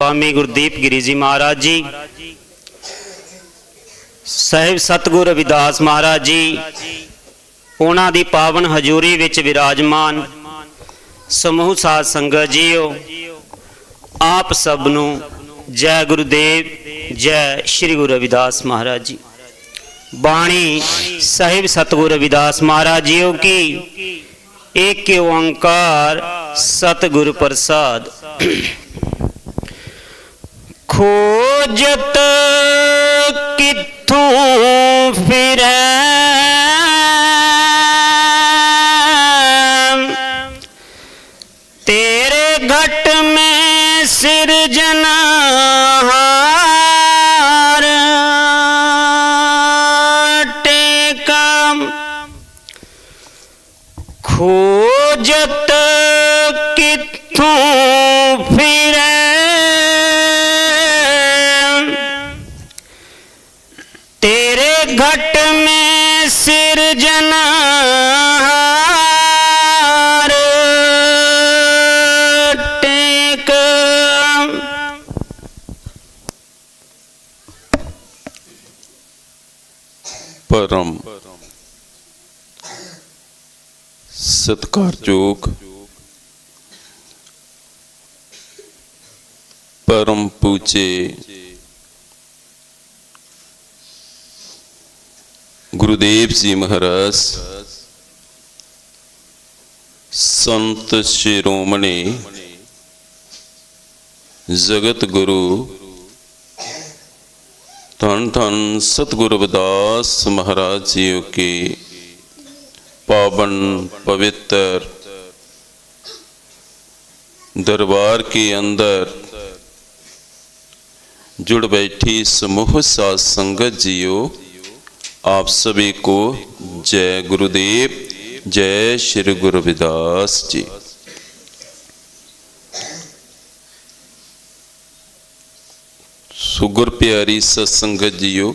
स्वामी गुरदीप गिरी जी महाराज जी, साहिब सतगुरु रविदास महाराज जी, उन्हां दी पावन हजूरी विच विराजमान समूह साध संगत जीओ, आप सबनों जय गुरुदेव, जय श्री गुरु रविदास महाराज जी। बाणी साहिब सतगुरु रविदास महाराज जीओ की एक ओंकार सतगुरु प्रसाद। खोजत किथों फिरै तेरे घट में सिरजनहार टेका। खोजत किथों फिरै तेरे घट में सिरजनहार टेक। परम सत्कारयोग परम पूज्य गुरुदेव जी महाराज, संत शिरोमणि जगत गुरु धन धन सतगुरु रविदास महाराज जी के पावन पवित्र दरबार के अंदर जुड़ बैठी समूह साध संगत जीओ, आप सभी को जय गुरुदेव, जय श्री गुरु रविदास जी। सुगुर प्यारी सत्संगत जीओ,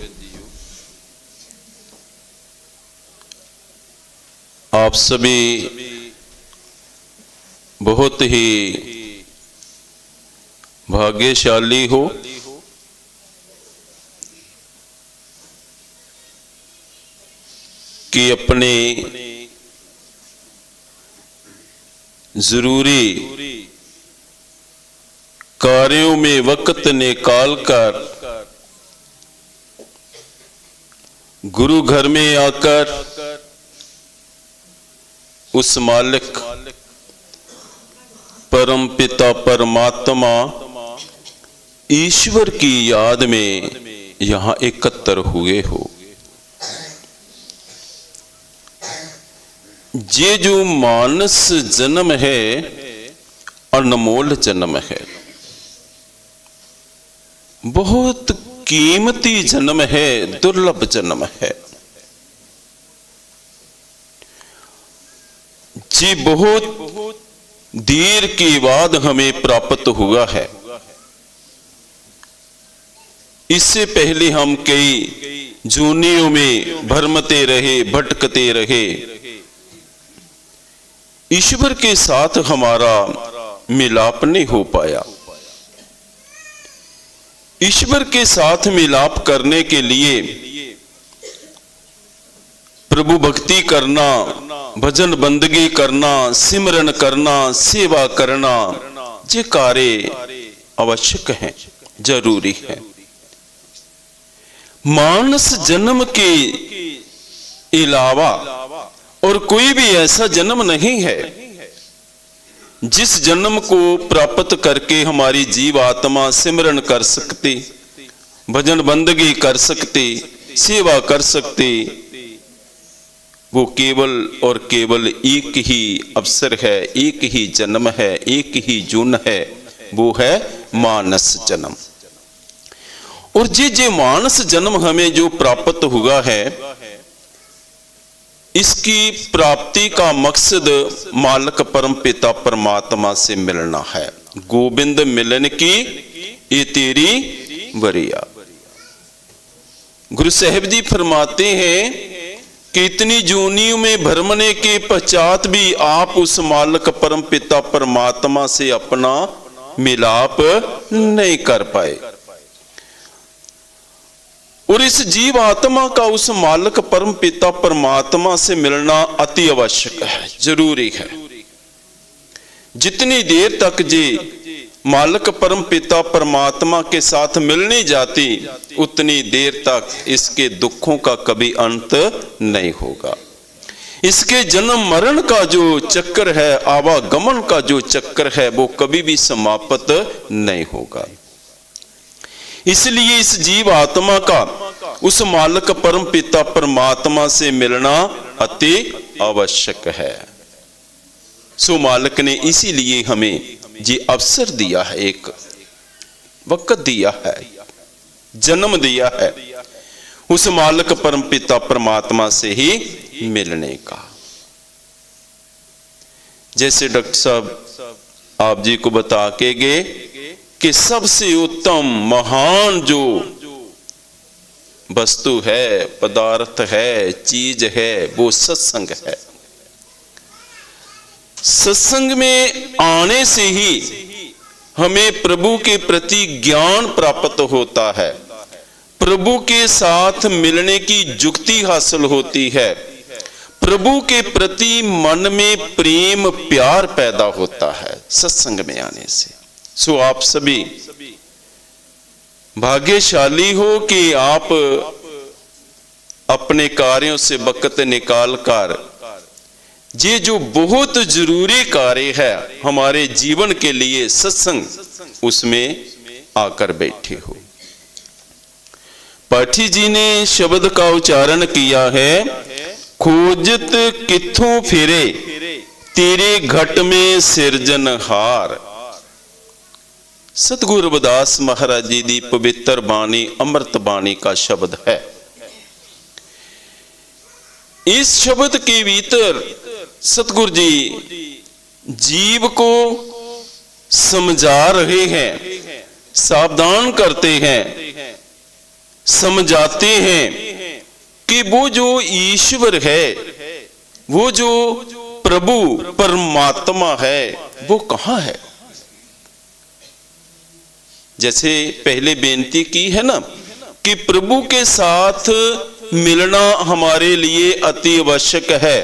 आप सभी बहुत ही भाग्यशाली हो कि अपने जरूरी कार्यों में वक्त निकाल कर गुरु घर में आकर उस मालिक परम पिता परमात्मा ईश्वर की याद में यहां एकत्र हुए हो। ये जो मानस जन्म है अनमोल जन्म है, बहुत कीमती जन्म है, दुर्लभ जन्म है जी। बहुत देर के बाद हमें प्राप्त हुआ है। इससे पहले हम कई जूनियों में भरमते रहे, भटकते रहे। ईश्वर के साथ हमारा मिलाप नहीं हो पाया। ईश्वर के साथ मिलाप करने के लिए प्रभु भक्ति करना, भजन बंदगी करना, सिमरन करना, सेवा करना, ये कार्य आवश्यक है, जरूरी है। मानस जन्म के अलावा और कोई भी ऐसा जन्म नहीं है जिस जन्म को प्राप्त करके हमारी जीव आत्मा सिमरन कर सकती, भजन बंदगी कर सकती, सेवा कर सकती। वो केवल और केवल एक ही अवसर है, एक ही जन्म है, एक ही जून है, वो है मानस जन्म। और जे मानस जन्म हमें जो प्राप्त हुआ है, इसकी प्राप्ति का मकसद मालिक परम पिता परमात्मा से मिलना है। गोविंद मिलन की ये तेरी वरिया। गुरु साहिब जी फरमाते हैं कि इतनी जूनियों में भरमने के पश्चात भी आप उस मालिक परम पिता परमात्मा से अपना मिलाप नहीं कर पाए। और इस जीव आत्मा का उस मालिक परम पिता परमात्मा से मिलना अति आवश्यक है, जरूरी है। जितनी देर तक जी मालिक परम पिता परमात्मा के साथ मिलनी जाती, उतनी देर तक इसके दुखों का कभी अंत नहीं होगा। इसके जन्म मरण का जो चक्कर है, आवागमन का जो चक्कर है, वो कभी भी समाप्त नहीं होगा। इसलिए इस जीव आत्मा का उस मालिक परम पिता परमात्मा से मिलना अति आवश्यक है। सो मालिक ने इसीलिए हमें जी अवसर दिया है, एक वक्त दिया है, जन्म दिया है उस मालिक परम पिता परमात्मा से ही मिलने का। जैसे डॉक्टर साहब आप जी को बता के गए कि सबसे उत्तम महान जो वस्तु है, पदार्थ है, चीज है, वो सत्संग है। सत्संग में आने से ही हमें प्रभु के प्रति ज्ञान प्राप्त होता है, प्रभु के साथ मिलने की जुक्ति हासिल होती है, प्रभु के प्रति मन में प्रेम प्यार पैदा होता है सत्संग में आने से। सो आप सभी भाग्यशाली हो कि आप अपने कार्यों से वक्त निकालकर ये जो बहुत जरूरी कार्य है हमारे जीवन के लिए सत्संग, उसमें आकर बैठे हो। पाठी जी ने शब्द का उच्चारण किया है, खोजत किथों फिरे तेरे घट में सिरजनहार। सतगुरु रविदास महाराज जी की पवित्र बाणी, अमृत बाणी का शब्द है। इस शब्द के भीतर सतगुरु जी जीव को समझा रहे हैं, सावधान करते हैं, समझाते हैं कि वो जो ईश्वर है, वो जो प्रभु परमात्मा है, वो कहां है। जैसे पहले बेनती की है ना कि प्रभु के साथ मिलना हमारे लिए अति आवश्यक है,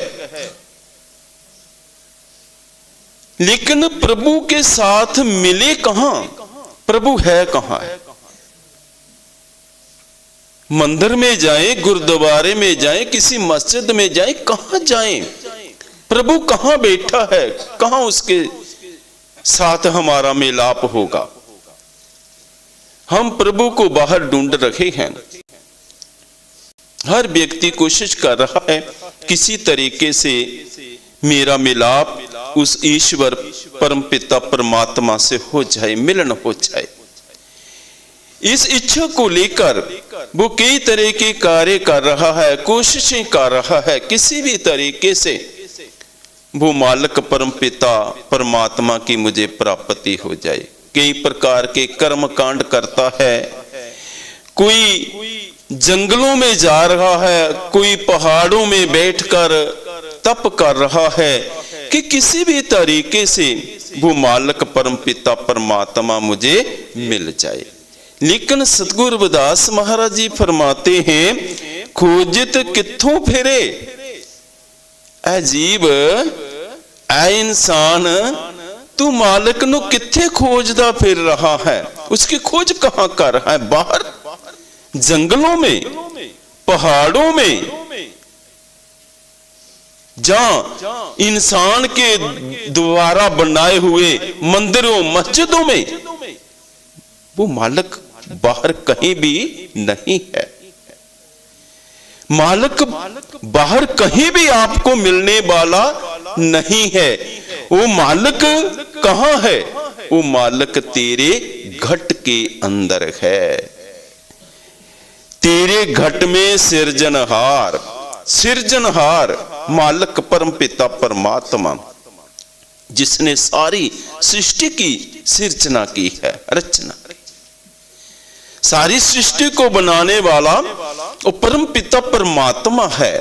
लेकिन प्रभु के साथ मिले कहां, प्रभु है कहां है। मंदिर में जाएं, गुरुद्वारे में जाएं, किसी मस्जिद में जाएं, कहां जाएं, प्रभु कहां बैठा है, कहां उसके साथ हमारा मिलाप होगा। हम प्रभु को बाहर ढूंढ रहे हैं। हर व्यक्ति कोशिश कर रहा है किसी तरीके से मेरा मिलाप उस ईश्वर परमपिता परमात्मा से हो जाए, मिलन हो जाए। इस इच्छा को लेकर वो कई तरह के कार्य कर रहा है, कोशिशें कर रहा है, किसी भी तरीके से वो मालिक परमपिता परमात्मा की मुझे प्राप्ति हो जाए। कई प्रकार के कर्म कांड करता है, कोई जंगलों में जा रहा है, कोई पहाड़ों में बैठकर तप कर रहा है कि किसी भी तरीके से वो मालिक परमपिता परमात्मा मुझे मिल जाए। लेकिन सतगुरु रविदास महाराज जी फरमाते हैं, खोजित किथों फिरे। ऐ जीव, ऐ इंसान, तू मालिक नु किथे खोजदा फिर रहा है, उसकी खोज कहां कर रहा है। बाहर जंगलों में, पहाड़ों में, जहां इंसान के द्वारा बनाए हुए मंदिरों मस्जिदों में, वो मालिक बाहर कहीं भी नहीं है। मालिक बाहर कहीं भी आपको मिलने वाला नहीं है। वो मालिक कहां है? वो मालिक तेरे घट के अंदर है, तेरे घट में सिरजनहार। सिरजनहार मालिक परमपिता परमात्मा, जिसने सारी सृष्टि की सिरजना की है, रचना। सारी सृष्टि को बनाने वाला वो परमपिता परमात्मा है,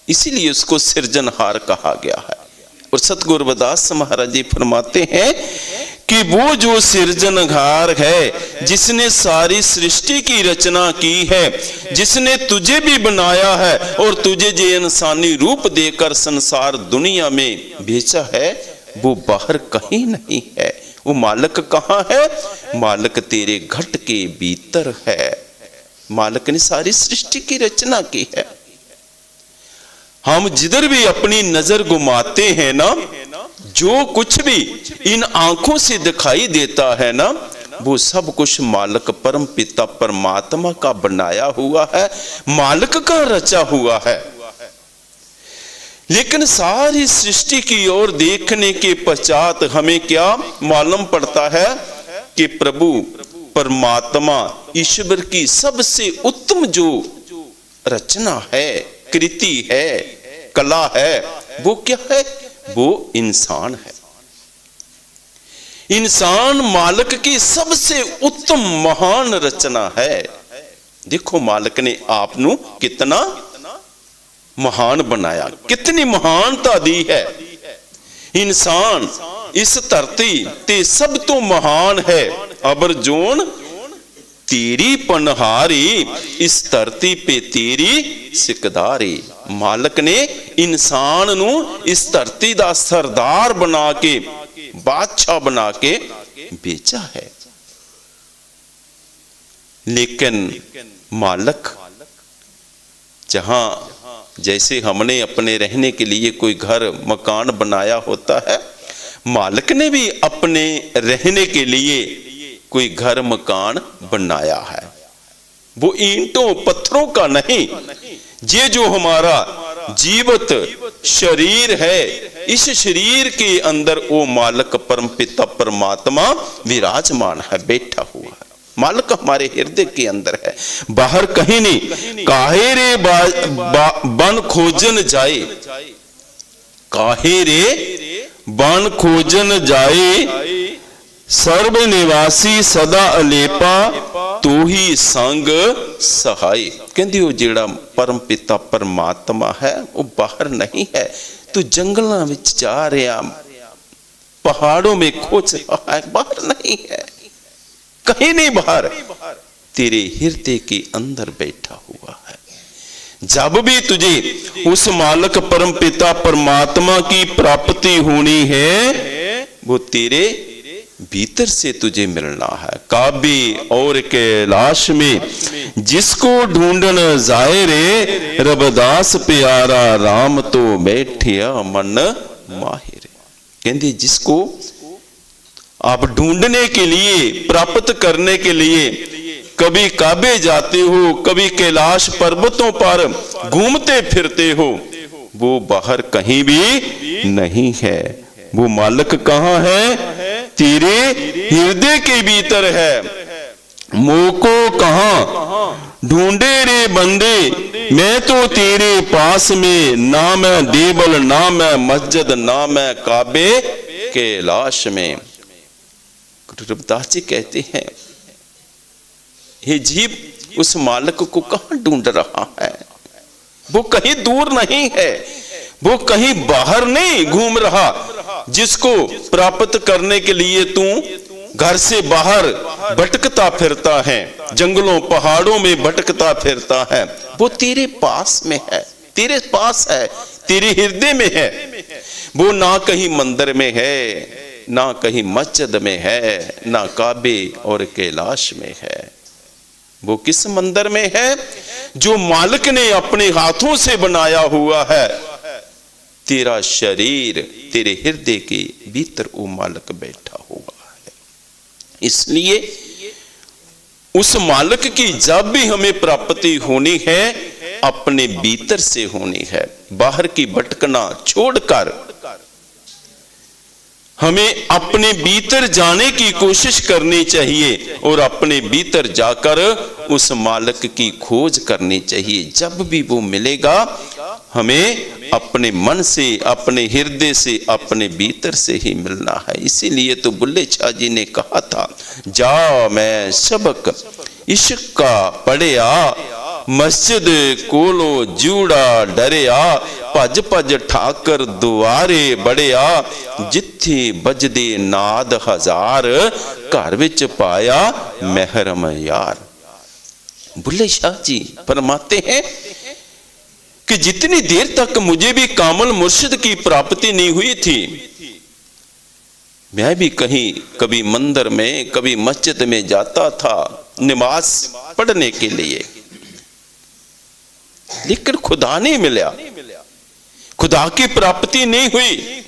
इसीलिए उसको सिरजनहार कहा गया है। और सतगुरु रविदास महाराज जी फरमाते हैं कि वो जो सृजनहार है, जिसने सारी सृष्टि की रचना की है, जिसने तुझे भी बनाया है और तुझे जो इंसानी रूप देकर संसार दुनिया में भेजा है, वो बाहर कहीं नहीं है। वो मालिक कहाँ है? मालिक तेरे घट के भीतर है। मालिक ने सारी सृष्टि की रचना की है। हम जिधर भी अपनी नजर घुमाते हैं ना, जो कुछ भी इन आंखों से दिखाई देता है ना, वो सब कुछ मालिक परम पिता परमात्मा का बनाया हुआ है, मालिक का रचा हुआ है। लेकिन सारी सृष्टि की ओर देखने के पश्चात हमें क्या मालूम पड़ता है कि प्रभु परमात्मा ईश्वर की सबसे उत्तम जो रचना है, कृति है, कला है, वो क्या है? वो इंसान है। इंसान मालिक की सबसे उत्तम महान रचना है। देखो मालिक ने आपनु कितना महान बनाया, कितनी महानता दी है। इंसान इस धरती ते सब तो महान है। अबर जोन तेरी पनहारी, इस धरती पे तेरी सिकदारी। मालिक ने इंसान नू इस धरती दा सरदार बना के, बादशाह बना के बेचा है। लेकिन मालिक जहां जैसे हमने अपने रहने के लिए कोई घर मकान बनाया होता है, मालिक ने भी अपने रहने के लिए कोई घर मकान बनाया है। वो ईंटों पत्थरों का नहीं। ये जो हमारा जीवित शरीर है, इस शरीर के अंदर वो मालिक परम पिता परमात्मा विराजमान है, बैठा हुआ है। मालिक हमारे हृदय के अंदर है, बाहर कहीं नहीं। काहे रे बन खोजन जाए, काहे रे बन खोजन जाए, सर्व निवासी सदा अलेपा, तू ही संग सहाय। कहंदी वो जेड़ा परम पिता परमात्मा है, वो बाहर नहीं है। तू जंगलों में जा रहा, पहाड़ों में खोज रहा है, बाहर नहीं है, कहीं नहीं बाहर, तेरे हृदय के अंदर बैठा हुआ है। जब भी तुझे उस मालिक परम पिता परमात्मा की प्राप्ति होनी है, वो तेरे भीतर से तुझे मिलना है। काबे और कैलाश में जिसको ढूंढन जाए रे, रबदास प्यारा राम तो बैठिया मन माहिर। कहते जिसको आप ढूंढने के लिए, प्राप्त करने के लिए कभी काबे जाते हो, कभी कैलाश पर्वतों पर घूमते फिरते हो, वो बाहर कहीं भी नहीं है। वो मालिक कहाँ है? तेरे हृदय के भीतर है। मोको कहाँ ढूंढे रे बंदे, मैं तो तेरे पास में। ना मैं देवल, ना मैं मस्जिद, ना मैं काबे कैलाश में। गुरु रविदास जी कहते हैं, ये जीव उस मालिक को कहाँ ढूंढ रहा है? वो कहीं दूर नहीं है, वो कहीं बाहर नहीं घूम रहा। जिसको प्राप्त करने के लिए तू घर से बाहर भटकता फिरता है, जंगलों पहाड़ों में भटकता फिरता है, वो तेरे पास में है, तेरे पास है, तेरे हृदय में है। वो ना कहीं मंदिर में है, ना कहीं मस्जिद में है, ना काबे और कैलाश में है। वो किस मंदिर में है? जो मालिक ने अपने हाथों से बनाया हुआ है। तेरा शरीर, तेरे हृदय के भीतर वो मालिक बैठा हुआ है। इसलिए उस मालिक की जब भी हमें प्राप्ति होनी है, अपने भीतर से होनी है। बाहर की भटकना छोड़कर हमें अपने भीतर जाने की कोशिश करनी चाहिए और अपने भीतर जाकर उस मालिक की खोज करनी चाहिए। जब भी वो मिलेगा, हमें अपने मन से, अपने हृदय से, अपने भीतर से ही मिलना है। इसीलिए तो बुल्ले शाह जी ने कहा था, जा मैं सबक इश्क का पढ़िया, मस्जिद कोलो जूड़ा डरिया, भज भज ठाकर दुआरे बड़िया, जिथे बजदे नाद हजार, घर विच पाया महरम यार। बुल्ले शाह जी फरमाते हैं कि जितनी देर तक मुझे भी कामल मुर्शिद की प्राप्ति नहीं हुई थी, मैं भी कहीं कभी मंदिर में कभी मस्जिद में जाता था नमाज पढ़ने के लिए, लेकिन खुदा नहीं मिला, खुदा की प्राप्ति नहीं हुई।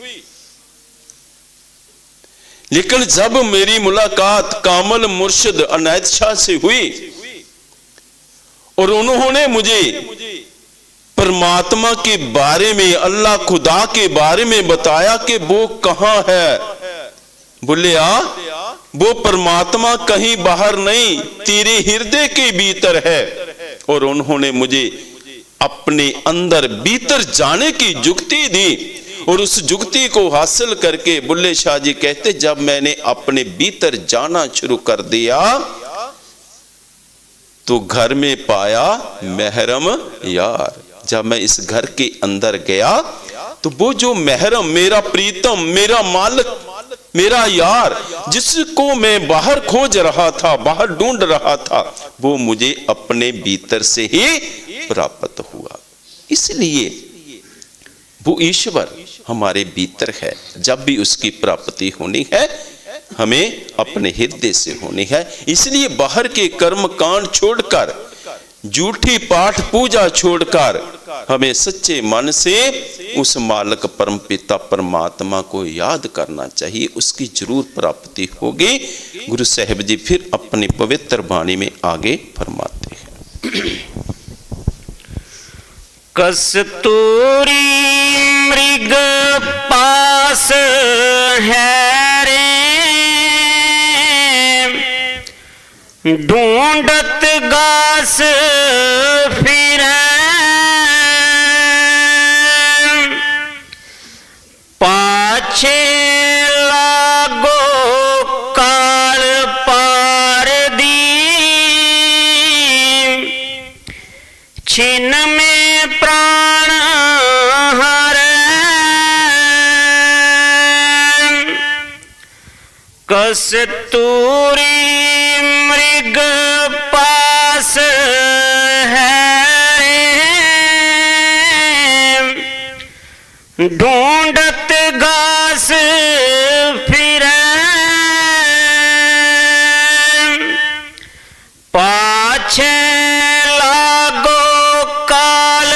लेकिन जब मेरी मुलाकात कामल मुर्शिद अनायत शाह से हुई और उन्होंने मुझे परमात्मा के बारे में, अल्लाह खुदा के बारे में बताया कि वो कहां है, बोलिया वो परमात्मा कहीं बाहर नहीं, तेरे हृदय के भीतर है। और उन्होंने मुझे अपने अंदर भीतर जाने की जुक्ति दी, और उस जुक्ति को हासिल करके बुल्ले शाह जी कहते, जब मैंने अपने भीतर जाना शुरू कर दिया तो घर में पाया महरम यार। जब मैं इस घर के अंदर गया तो वो जो महरम, मेरा प्रीतम, मेरा मालिक, मेरा यार, जिसको मैं बाहर खोज रहा था, बाहर ढूंढ रहा था, वो मुझे अपने भीतर से ही प्राप्त हुआ। इसलिए वो ईश्वर हमारे भीतर है। जब भी उसकी प्राप्ति होनी है हमें अपने हृदय से होनी है। इसलिए बाहर के कर्म कांड छोड़कर, झूठी पाठ पूजा छोड़कर हमें सच्चे मन से उस मालिक परम पिता परमात्मा को याद करना चाहिए, उसकी जरूर प्राप्ति होगी। गुरु साहिब जी फिर अपनी पवित्र वाणी में आगे फरमाते हैं, कस्तूरी मृग पास है रे, ढूंढत घास फिरे, पाछे लागो काल पार दी, छिन में प्राण हरे, कस्तूरी मृग पास है, ढूंढत घास फिरे, पाछे लागो काल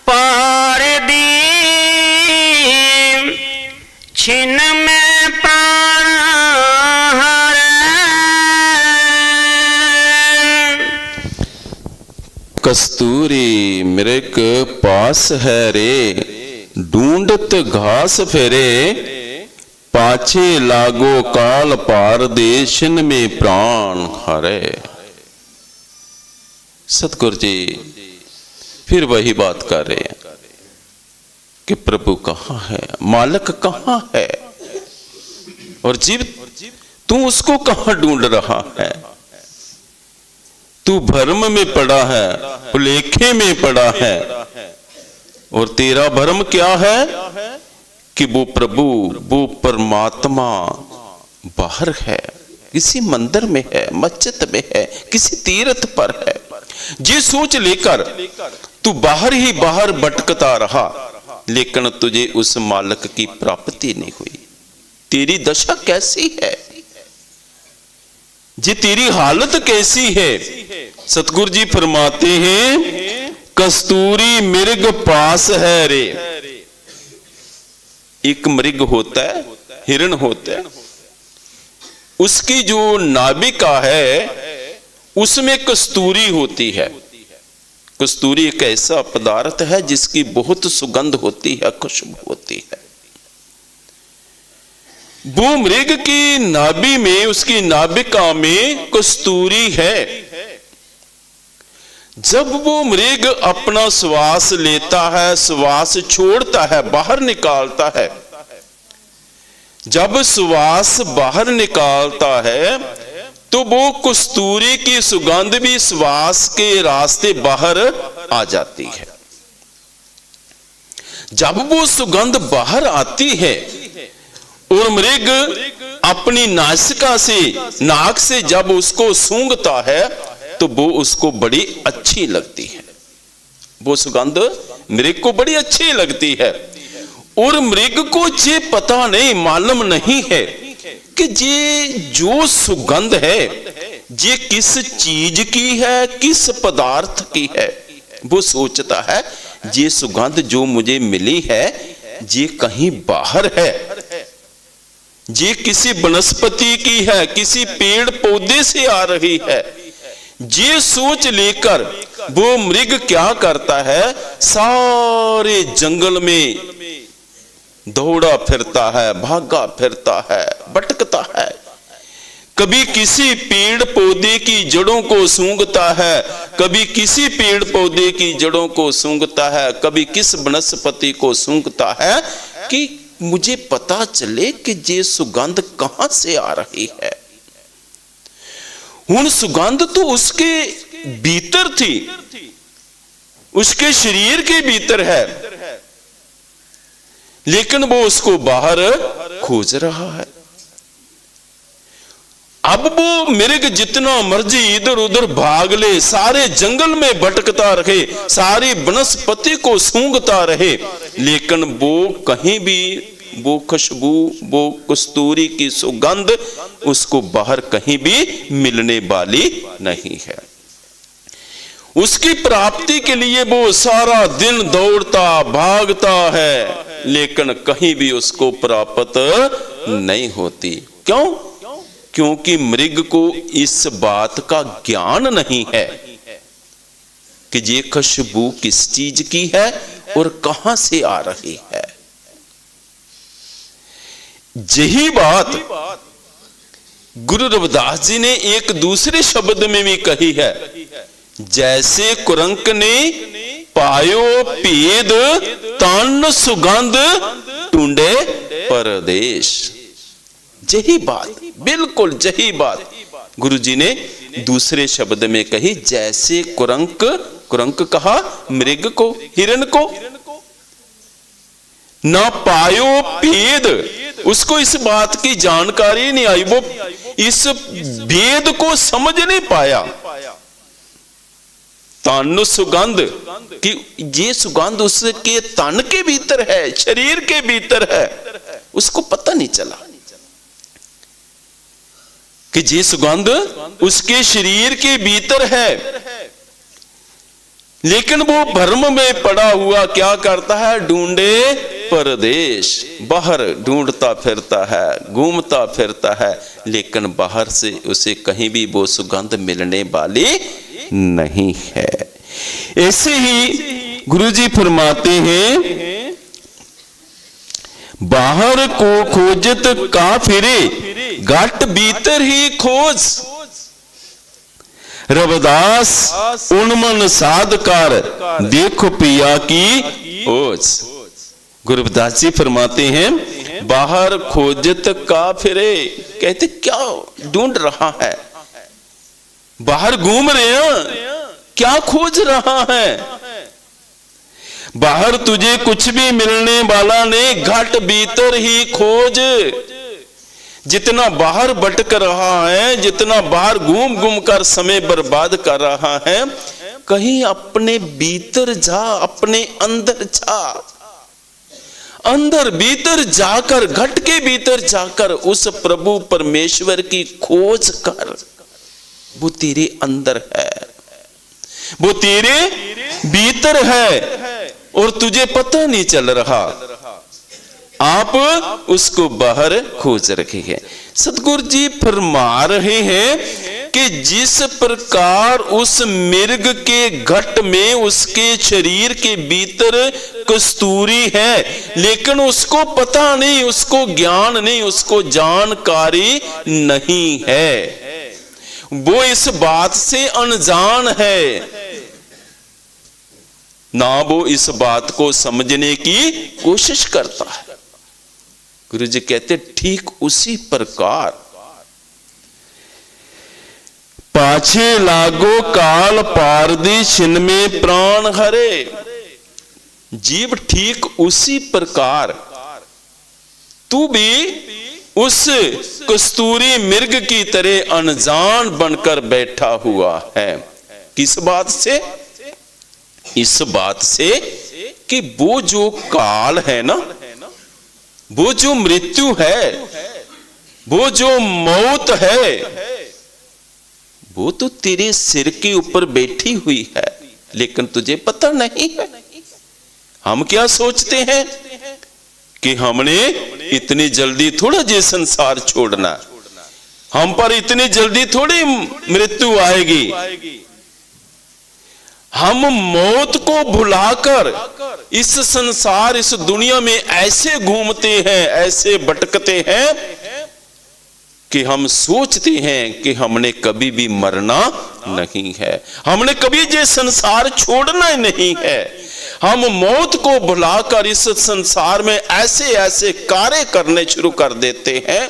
पार दी, छिन में प्राण हरे। कस्तूरी मृग पास है रे, ढूंढत घास फेरे, पाछे लागो काल पार दे, छिन में प्राण हरे। सतगुरु जी फिर वही बात कर रहे हैं कि प्रभु कहां है, मालिक कहां है, और जीव तू उसको कहां ढूंढ रहा है। तू भ्रम में पड़ा है, भुलेखे में पड़ा है, और तेरा भ्रम क्या है कि वो प्रभु, वो परमात्मा बाहर है, किसी मंदिर में है, मस्जिद में है, किसी तीर्थ पर है। ये सोच लेकर तू बाहर ही बाहर भटकता रहा, लेकिन तुझे उस मालिक की प्राप्ति नहीं हुई। तेरी दशा कैसी है, जी तेरी हालत कैसी है। सतगुरु जी फरमाते हैं, कस्तूरी मृग पास है रे। एक मृग होता है, हिरण होता है, उसकी जो नाभिका है उसमें कस्तूरी होती है। कस्तूरी एक ऐसा पदार्थ है जिसकी बहुत सुगंध होती है, खुशबू होती है। वो मृग की नाभि में, उसकी नाभिका में कस्तूरी है। जब वो मृग अपना श्वास लेता है, श्वास छोड़ता है, बाहर निकालता है, जब श्वास बाहर निकालता है तो वो कस्तूरी की सुगंध भी श्वास के रास्ते बाहर आ जाती है। जब वो सुगंध बाहर आती है और मृग अपनी नासिका से, नाक से जब उसको सूंघता है तो वो उसको बड़ी अच्छी लगती है। वो सुगंध मृग को बड़ी अच्छी लगती है और मृग को ये पता नहीं, मालूम नहीं है कि ये जो सुगंध है ये किस चीज की है, किस पदार्थ की है। वो सोचता है ये सुगंध जो मुझे मिली है ये कहीं बाहर है, ये किसी वनस्पति की है, किसी पेड़ पौधे से आ रही है। ये सोच लेकर वो मृग क्या करता है, सारे जंगल में दौड़ा फिरता है, भागा फिरता है, भटकता है। कभी किसी पेड़ पौधे की जड़ों को सूंघता है, कभी किसी पेड़ पौधे की जड़ों को सूंघता है, कभी किस वनस्पति को सूंघता है कि मुझे पता चले कि ये सुगंध कहां से आ रही है। हुन सुगंध तो उसके भीतर थी, उसके शरीर के भीतर है, लेकिन वो उसको बाहर खोज रहा है। अब वो मृग जितना मर्जी इधर उधर भाग ले, सारे जंगल में भटकता रहे, सारी वनस्पति को सूंघता रहे, लेकिन वो कहीं भी वो खुशबू, वो कस्तूरी की सुगंध उसको बाहर कहीं भी मिलने वाली नहीं है। उसकी प्राप्ति के लिए वो सारा दिन दौड़ता भागता है, लेकिन कहीं भी उसको प्राप्त नहीं होती। क्यों? क्योंकि मृग को इस बात का ज्ञान नहीं है कि ये खुशबू किस चीज की है और कहां से आ रही है। यही बात गुरु रविदास जी ने एक दूसरे शब्द में भी कही है, जैसे कुरंक ने पायो भेद तन सुगंध ढूंढे परदेश। यही बात, बिल्कुल यही बात गुरु जी ने दूसरे शब्द में कही। जैसे कुरंक कहा मृग को, हिरण को, ना पायो भेद, उसको इस बात की जानकारी नहीं आई, वो इस भेद को समझ नहीं पाया। तन सुगंध कि ये सुगंध उसके तन के भीतर है, शरीर के भीतर है, उसको पता नहीं चला कि ये सुगंध उसके शरीर के भीतर है। लेकिन वो भ्रम में पड़ा हुआ क्या करता है, ढूंढे परदेश, बाहर ढूंढता फिरता है, घूमता फिरता है, लेकिन बाहर से उसे कहीं भी वो सुगंध मिलने वाली नहीं है। ऐसे ही गुरुजी फरमाते हैं, बाहर को खोजत का फिरे घट भीतर ही खोज, रविदास उन्मन साध कर देखो पिया की ओज। गुरुदास जी फरमाते हैं, बाहर खोजत का फिरे, कहते क्या ढूंढ रहा है, बाहर घूम रहे हैं, क्या खोज रहा है। बाहर तुझे कुछ भी मिलने वाला नहीं, घट भीतर ही खोज। जितना बाहर भटक रहा है, जितना बाहर घूम घूम कर समय बर्बाद कर रहा है, कहीं अपने भीतर जा, अपने अंदर जा, अंदर भीतर जाकर, घट के भीतर जाकर उस प्रभु परमेश्वर की खोज कर। वो तेरे अंदर है, वो तेरे भीतर है और तुझे पता नहीं चल रहा, आप उसको बाहर खोज रहे हैं। सतगुरु जी फरमा रहे हैं कि जिस प्रकार उस मृग के घट में, उसके शरीर के भीतर कस्तूरी है, लेकिन उसको पता नहीं, उसको ज्ञान नहीं, उसको जानकारी नहीं है, वो इस बात से अनजान है, ना वो इस बात को समझने की कोशिश करता है। गुरु जी कहते ठीक उसी प्रकार पाछे लागो काल पार दी छिन में प्राण हरे। जीव ठीक उसी प्रकार तू भी उस कस्तूरी मृग की तरह अनजान बनकर बैठा हुआ है। किस बात से? इस बात से कि वो जो काल है ना, वो जो मृत्यु है, वो जो मौत है, वो तो तेरे सिर के ऊपर बैठी हुई है, लेकिन तुझे पता नहीं है। हम क्या सोचते हैं कि हमने इतनी जल्दी थोड़ा ये संसार छोड़ना, हम पर इतनी जल्दी थोड़ी मृत्यु आएगी। हम मौत को भुलाकर इस संसार, इस दुनिया में ऐसे घूमते हैं, ऐसे भटकते हैं कि हम सोचते हैं कि हमने कभी भी मरना नहीं है, हमने कभी ये संसार छोड़ना ही नहीं है। हम मौत को भुलाकर इस संसार में ऐसे ऐसे कार्य करने शुरू कर देते हैं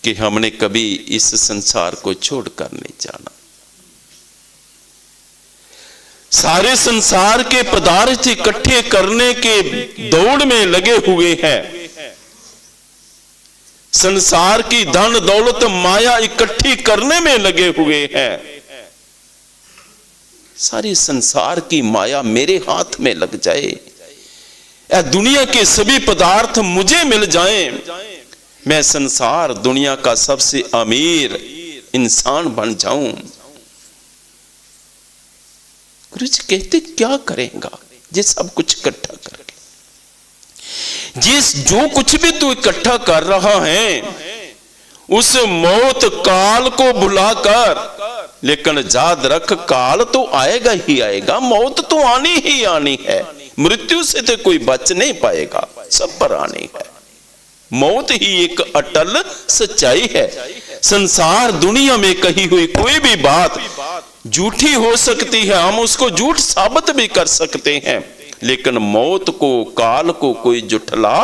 कि हमने कभी इस संसार को छोड़कर नहीं जाना। सारे संसार के पदार्थ इकट्ठे करने के दौड़ में लगे हुए हैं। संसार की धन दौलत माया इकट्ठी करने में लगे हुए हैं। सारी संसार की माया मेरे हाथ में लग जाए, दुनिया के सभी पदार्थ मुझे मिल जाएं, मैं संसार दुनिया का सबसे अमीर इंसान बन जाऊं। गुरु जी कहते क्या करेगा ये सब कुछ इकट्ठा करके? जिस जो कुछ भी तू इकट्ठा कर रहा है उस मौत काल को भुलाकर, लेकिन याद रख काल तो आएगा ही आएगा, मौत तो आनी ही आनी है। मृत्यु से तो कोई बच नहीं पाएगा, सब पर आनी है। मौत ही एक अटल सच्चाई है। संसार दुनिया में कही हुई कोई भी बात झूठी हो सकती है, हम उसको झूठ साबित भी कर सकते हैं, लेकिन मौत को, काल को कोई जुठला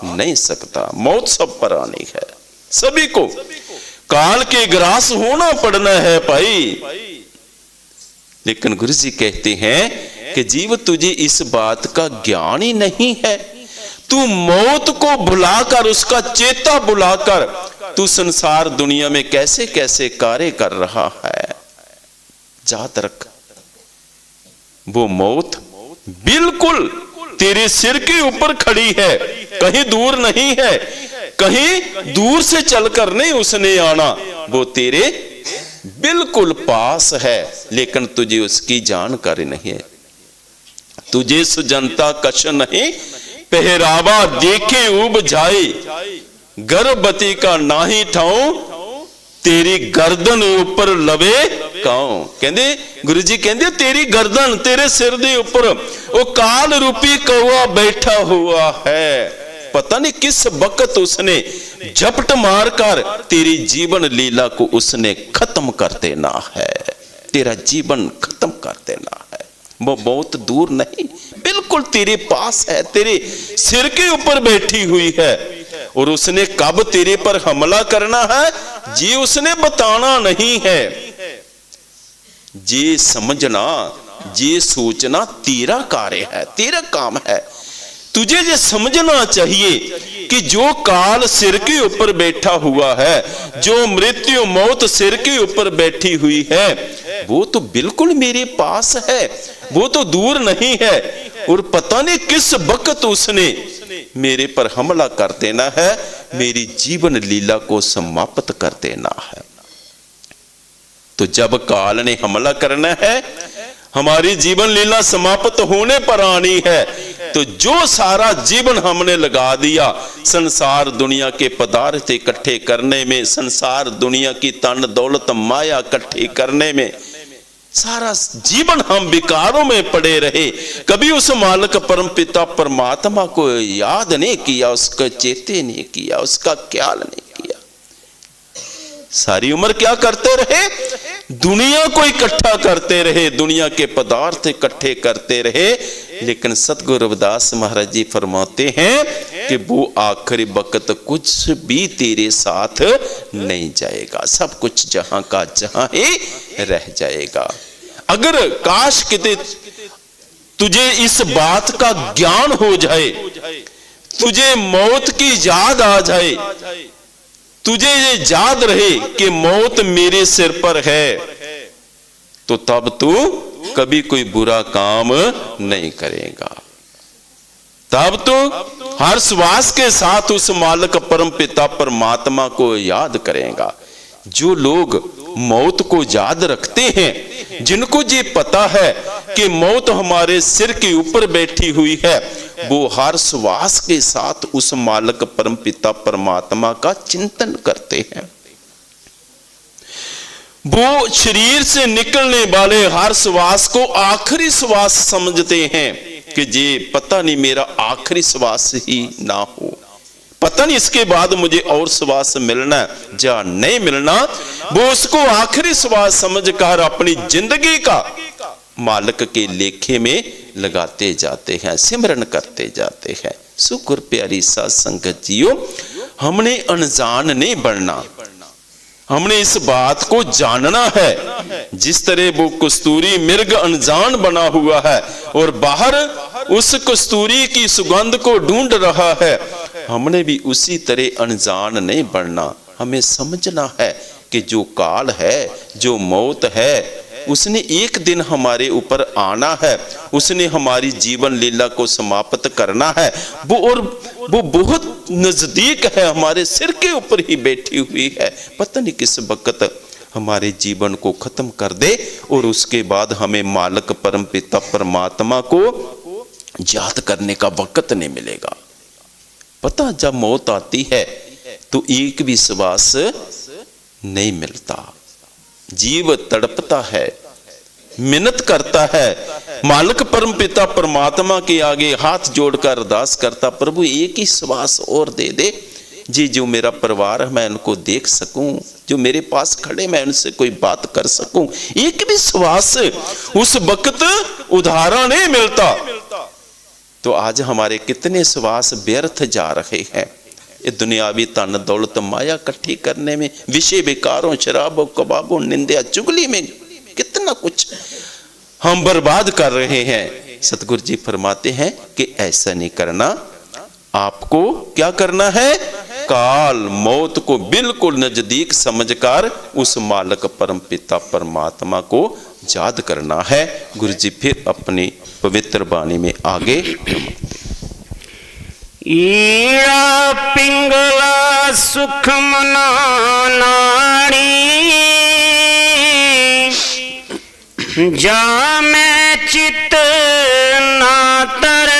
नहीं सकता। मौत सब पर आनी है, सभी को काल के ग्रास होना पड़ना है भाई। लेकिन गुरु जी कहते हैं कि जीव तुझे इस बात का ज्ञान ही नहीं है। तू मौत को भुलाकर, उसका चेता भुलाकर तू संसार दुनिया में कैसे कैसे कार्य कर रहा है। याद रख वो मौत बिल्कुल तेरे सिर के ऊपर खड़ी है, कहीं दूर नहीं है, कहीं दूर से चलकर नहीं उसने आना, वो तेरे बिल्कुल पास है, लेकिन तुझे उसकी जानकारी नहीं है। तुझे सुजनता कश नहीं, पहरावा देखे उब जाए, गर्भवती का नाही ठाऊं, तेरी गर्दन ऊपर लवे काऊं। कहंदे गुरु जी कहंदे तेरी गर्दन, तेरे सिर दे ऊपर वो काल रूपी कौआ बैठा हुआ है। पता नहीं किस वक्त उसने झपट मारकर तेरी जीवन लीला को उसने खत्म कर देना है, तेरा जीवन खत्म कर देना है। वो बहुत दूर नहीं, बिल्कुल तेरे पास है, तेरे सिर के ऊपर बैठी हुई है। और उसने कब तेरे पर हमला करना है जी उसने बताना नहीं है। जी समझना, जी सोचना तेरा कार्य है, तेरा काम है। तुझे ये समझना चाहिए कि जो काल सिर के ऊपर बैठा हुआ है, जो मृत्यु मौत सिर के ऊपर बैठी हुई है, वो तो बिल्कुल मेरे पास है, वो तो दूर नहीं है। और पता नहीं किस वक्त उसने मेरे पर हमला कर देना है, मेरी जीवन लीला को समाप्त कर देना है। तो जब काल ने हमला करना है, हमारी जीवन लीला समाप्त होने पर आनी है, तो जो सारा जीवन हमने लगा दिया संसार दुनिया के पदार्थ इकट्ठे करने में, संसार दुनिया की तन दौलत माया इकट्ठी करने में, सारा जीवन हम विकारों में पड़े रहे, कभी उस मालिक परम पिता परमात्मा को याद नहीं किया, उसका चेते नहीं किया, उसका ख्याल नहीं किया। सारी उम्र क्या करते रहे? दुनिया को इकट्ठा करते रहे, दुनिया के पदार्थ इकट्ठे करते रहे। लेकिन सतगुरु रविदास महाराज जी फरमाते हैं कि वो आखिरी वक्त कुछ भी तेरे साथ नहीं जाएगा, सब कुछ जहां का जहां ही रह जाएगा। अगर काश किते तुझे इस बात का ज्ञान हो जाए, तुझे मौत की याद आ जाए, तुझे ये याद रहे कि मौत मेरे सिर पर है, तो तब तू कभी कोई बुरा काम नहीं करेगा। तब तो हर श्वास के साथ उस मालिक परम पिता परमात्मा को याद करेगा। जो लोग मौत को याद रखते हैं, जिनको ये पता है कि मौत हमारे सिर के ऊपर बैठी हुई है, वो हर श्वास के साथ उस मालिक परम पिता परमात्मा का चिंतन करते हैं। वो शरीर से निकलने वाले हर श्वास को आखिरी श्वास समझते हैं कि ये पता नहीं मेरा आखिरी श्वास ही ना हो, पता नहीं इसके बाद मुझे और श्वास मिलना या नहीं मिलना। वो उसको आखिरी श्वास समझकर अपनी जिंदगी का मालिक के लेखे में लगाते जाते हैं, सिमरन करते जाते हैं। शुक्र प्यारी साध संगत जियो, हमने अनजान नहीं बनना, हमने इस बात को जानना है। जिस तरह वो कस्तूरी मृग अनजान बना हुआ है और बाहर उस कस्तूरी की सुगंध को ढूंढ रहा है, हमने भी उसी तरह अनजान नहीं बनना। हमें समझना है कि जो काल है, जो मौत है, उसने एक दिन हमारे ऊपर आना है, उसने हमारी जीवन लीला को समाप्त करना है। वो बहुत नजदीक है, हमारे सिर के ऊपर ही बैठी हुई है। पता नहीं किस वक्त हमारे जीवन को खत्म कर दे और उसके बाद हमें मालिक परम पिता परमात्मा को याद करने का वक्त नहीं मिलेगा। पता जब मौत आती है तो एक भी श्वास नहीं मिलता, जीव तड़पता है, मिन्नत करता है, मालिक परम पिता परमात्मा के आगे हाथ जोड़कर अरदास करता, प्रभु एक ही श्वास और दे दे जी, जो मेरा परिवार है मैं उनको देख सकूं, जो मेरे पास खड़े मैं उनसे कोई बात कर सकूं। एक भी श्वास उस वक्त उधारा नहीं मिलता। तो आज हमारे कितने श्वास व्यर्थ जा रहे हैं ये दुनियावी धन दौलत माया इकट्ठी करने में, विषय विकारों, शराबों, कबाबों, निंदा चुगली में कितना कुछ हम बर्बाद कर रहे हैं। सतगुरु जी फरमाते हैं कि ऐसा नहीं करना, आपको क्या करना है? काल मौत को बिल्कुल नजदीक समझकर उस मालिक परम पिता परमात्मा को याद करना है। गुरु जी फिर अपनी पवित्र वाणी में आगे, ईड़ा पिंगला सुख मना नाड़ी, जा मैं चित ना तरे,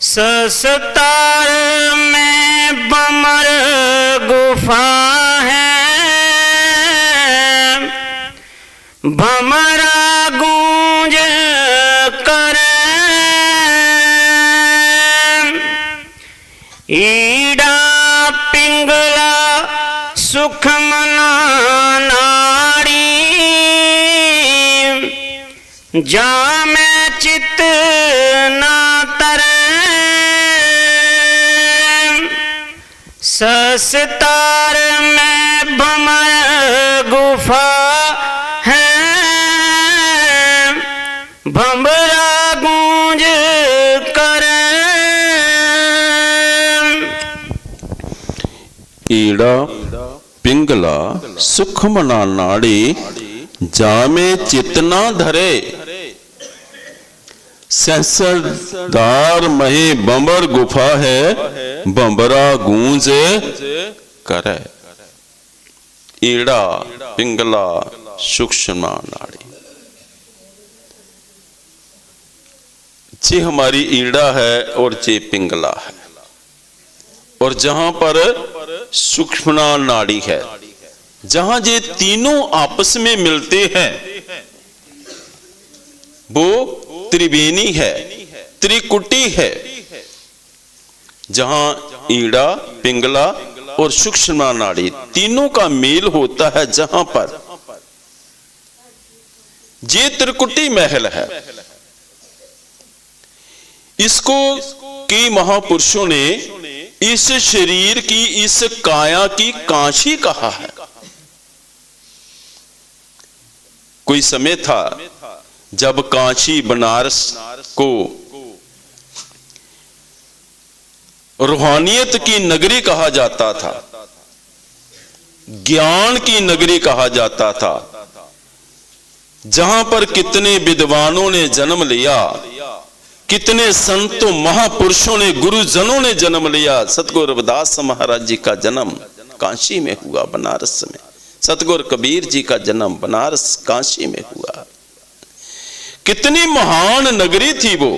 सस्तार में बमर गुफा है, भमरा गूंज करे, ईड़ा पिंगला सुख मना नाड़ी, जा मैं चित ना तरे, सस्तार में भमर गुफा है, भमरा गूंज करे। ईड़ा पिंगला सुख मना नाड़ी, जामे चितना धरे, संसरदार मही बंबर गुफा है, बंबरा गूंज करे। ईड़ा पिंगला सूक्ष्म नाड़ी, ये हमारी ईड़ा है और ये पिंगला है, और जहां पर सूक्ष्म नाड़ी है, जहां ये तीनों आपस में मिलते हैं, वो त्रिवेणी है, त्रिकुटी है। जहां ईड़ा पिंगला और सूक्ष्म नाड़ी तीनों का मेल होता है, जहां पर ये त्रिकुटी महल है। इसको कई महापुरुषों ने इस शरीर की, इस काया की कांशी कहा है। कोई समय था जब काशी बनारस को रूहानियत की नगरी कहा जाता था, ज्ञान की नगरी कहा जाता था, जहां पर कितने विद्वानों ने जन्म लिया, कितने संतों महापुरुषों ने, गुरुजनों ने जन्म लिया। सतगुरु रविदास महाराज जी का जन्म काशी में हुआ, बनारस में। सतगुरु कबीर जी का जन्म बनारस काशी में हुआ। कितनी महान नगरी थी वो।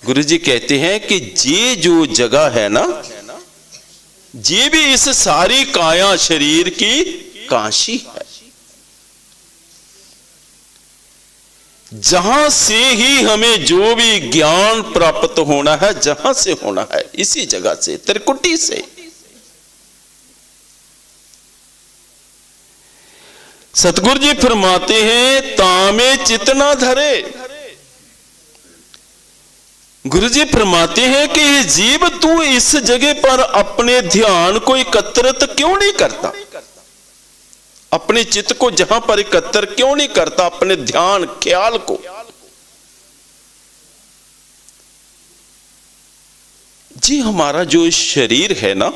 गुरु जी कहते हैं कि ये जो जगह है ना, ये भी इस सारी काया शरीर की काशी है, जहां से ही हमें जो भी ज्ञान प्राप्त होना है, जहां से होना है, इसी जगह से, त्रिकुटी से। सतगुरु जी फरमाते हैं, तामे चितना धरे। गुरु जी फरमाते हैं कि जीव तू इस जगह पर अपने ध्यान को एकत्रित क्यों नहीं करता, अपने चित्त को जहां पर एकत्र क्यों नहीं करता, अपने ध्यान ख्याल को। जी हमारा जो शरीर है ना,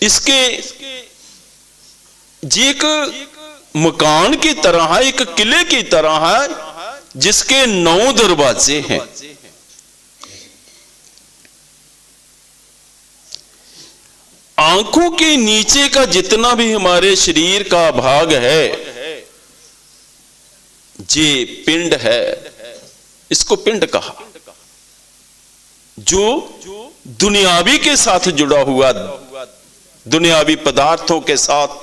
इसके जी एक मकान की तरह है, एक किले की तरह है, जिसके 9 दरवाजे हैं। आंखों के नीचे का जितना भी हमारे शरीर का भाग है, ये पिंड है, इसको पिंड कहा। जो दुनियावी के साथ जुड़ा हुआ, दुनियावी पदार्थों के साथ,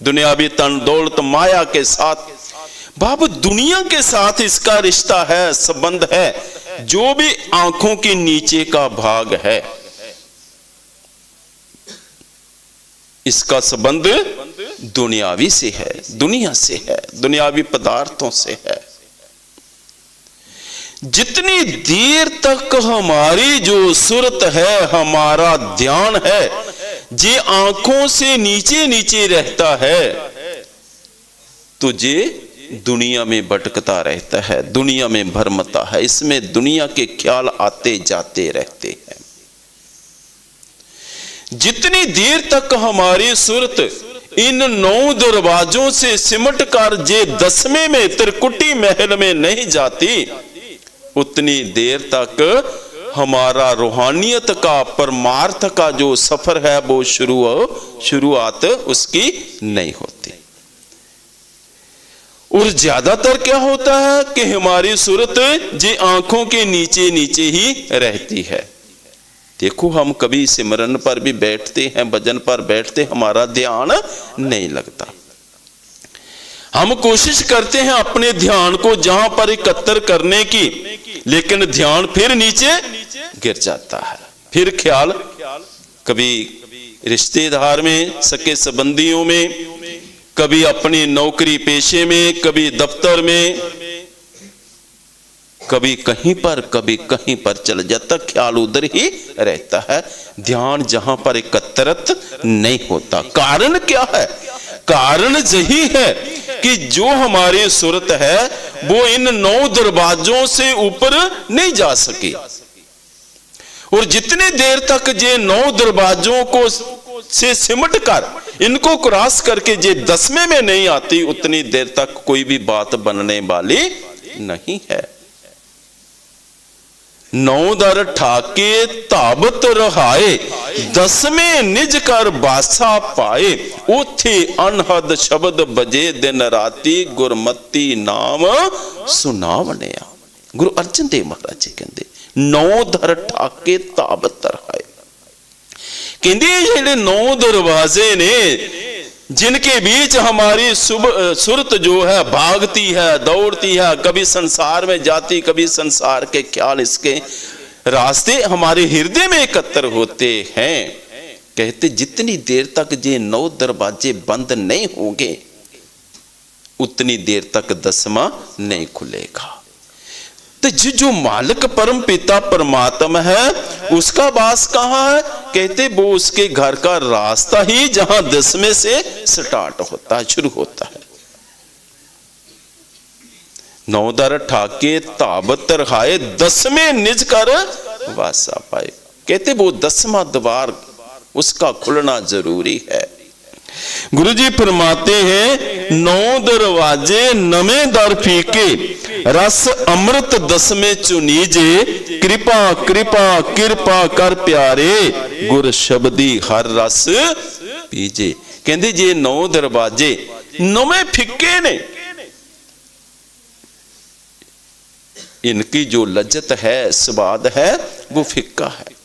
दुनियावी तन दौलत माया के साथ, बाबू दुनिया के साथ इसका रिश्ता है, संबंध है। जो भी आंखों के नीचे का भाग है, इसका संबंध दुनियावी से है, दुनिया से है, दुनियावी पदार्थों से है। जितनी देर तक हमारी जो सुरत है, हमारा ध्यान है, जे आंखों से नीचे नीचे रहता है, तो जे दुनिया में भटकता रहता है, दुनिया में भरमता है, इसमें दुनिया के ख्याल आते जाते रहते हैं। जितनी देर तक हमारी सुरत इन 9 दरवाजों से सिमट कर जे 10वें में त्रिकुटी महल में नहीं जाती, उतनी देर तक हमारा रूहानियत का, परमार्थ का जो सफर है, वो शुरुआत उसकी नहीं होती। और ज्यादातर क्या होता है कि हमारी सूरत जी आंखों के नीचे नीचे ही रहती है। देखो, हम कभी सिमरन पर भी बैठते हैं, भजन पर बैठते, हमारा ध्यान नहीं लगता। हम कोशिश करते हैं अपने ध्यान को जहां पर एकत्र करने की, लेकिन ध्यान फिर नीचे गिर जाता है। फिर ख्याल कभी रिश्तेदार में, सके संबंधियों में, कभी अपनी नौकरी पेशे में, कभी दफ्तर में, कभी कहीं पर चल जाता, ख्याल उधर ही रहता है, ध्यान जहां पर एकत्रित नहीं होता। कारण क्या है? कारण यही है कि जो हमारी सूरत है वो इन 9 दरवाजों से ऊपर नहीं जा सकी। और जितने देर तक ये 9 दरवाजों को से सिमट कर, इनको क्रॉस करके जे 10वें में नहीं आती, उतनी देर तक कोई भी बात बनने वाली नहीं है। 9 दर ठाके ताबत रहाए, 10वें निज कर बासा पाए, उथे अनहद शब्द बजे दिन राती, गुरमती नाम सुनावनिया। गुरु अर्जन देव महाराज जी कहते 9 दर ठाके ताबत रहाए। कहते जेडे 9 दरवाजे ने, जिनके बीच हमारी सुरत जो है भागती है, दौड़ती है, कभी संसार में जाती, कभी संसार के ख्याल इसके रास्ते हमारे हृदय में एकत्र होते हैं। कहते जितनी देर तक ये 9 दरवाजे बंद नहीं होंगे, उतनी देर तक 10वां नहीं खुलेगा। तो जो मालिक परम पिता परमात्मा है उसका वास कहाँ है? कहते वो उसके घर का रास्ता ही जहां 10वें से स्टार्ट होता है, शुरू होता है। 9 दर ठाके ताबत रहाए 10वें निज कर वासा पाए। कहते वो 10वां द्वार उसका खुलना जरूरी है। गुरु जी फरमाते हैं 9 दरवाजे नवे दर फीके रस अमृत 10वें चुनीजे कृपा कृपा कृपा कर प्यारे गुर शब्दी हर रस पीजे। कहते जे 9 दरवाजे नवे फिक्के ने, इनकी जो लज्जत है स्वाद है वो फिक्का है।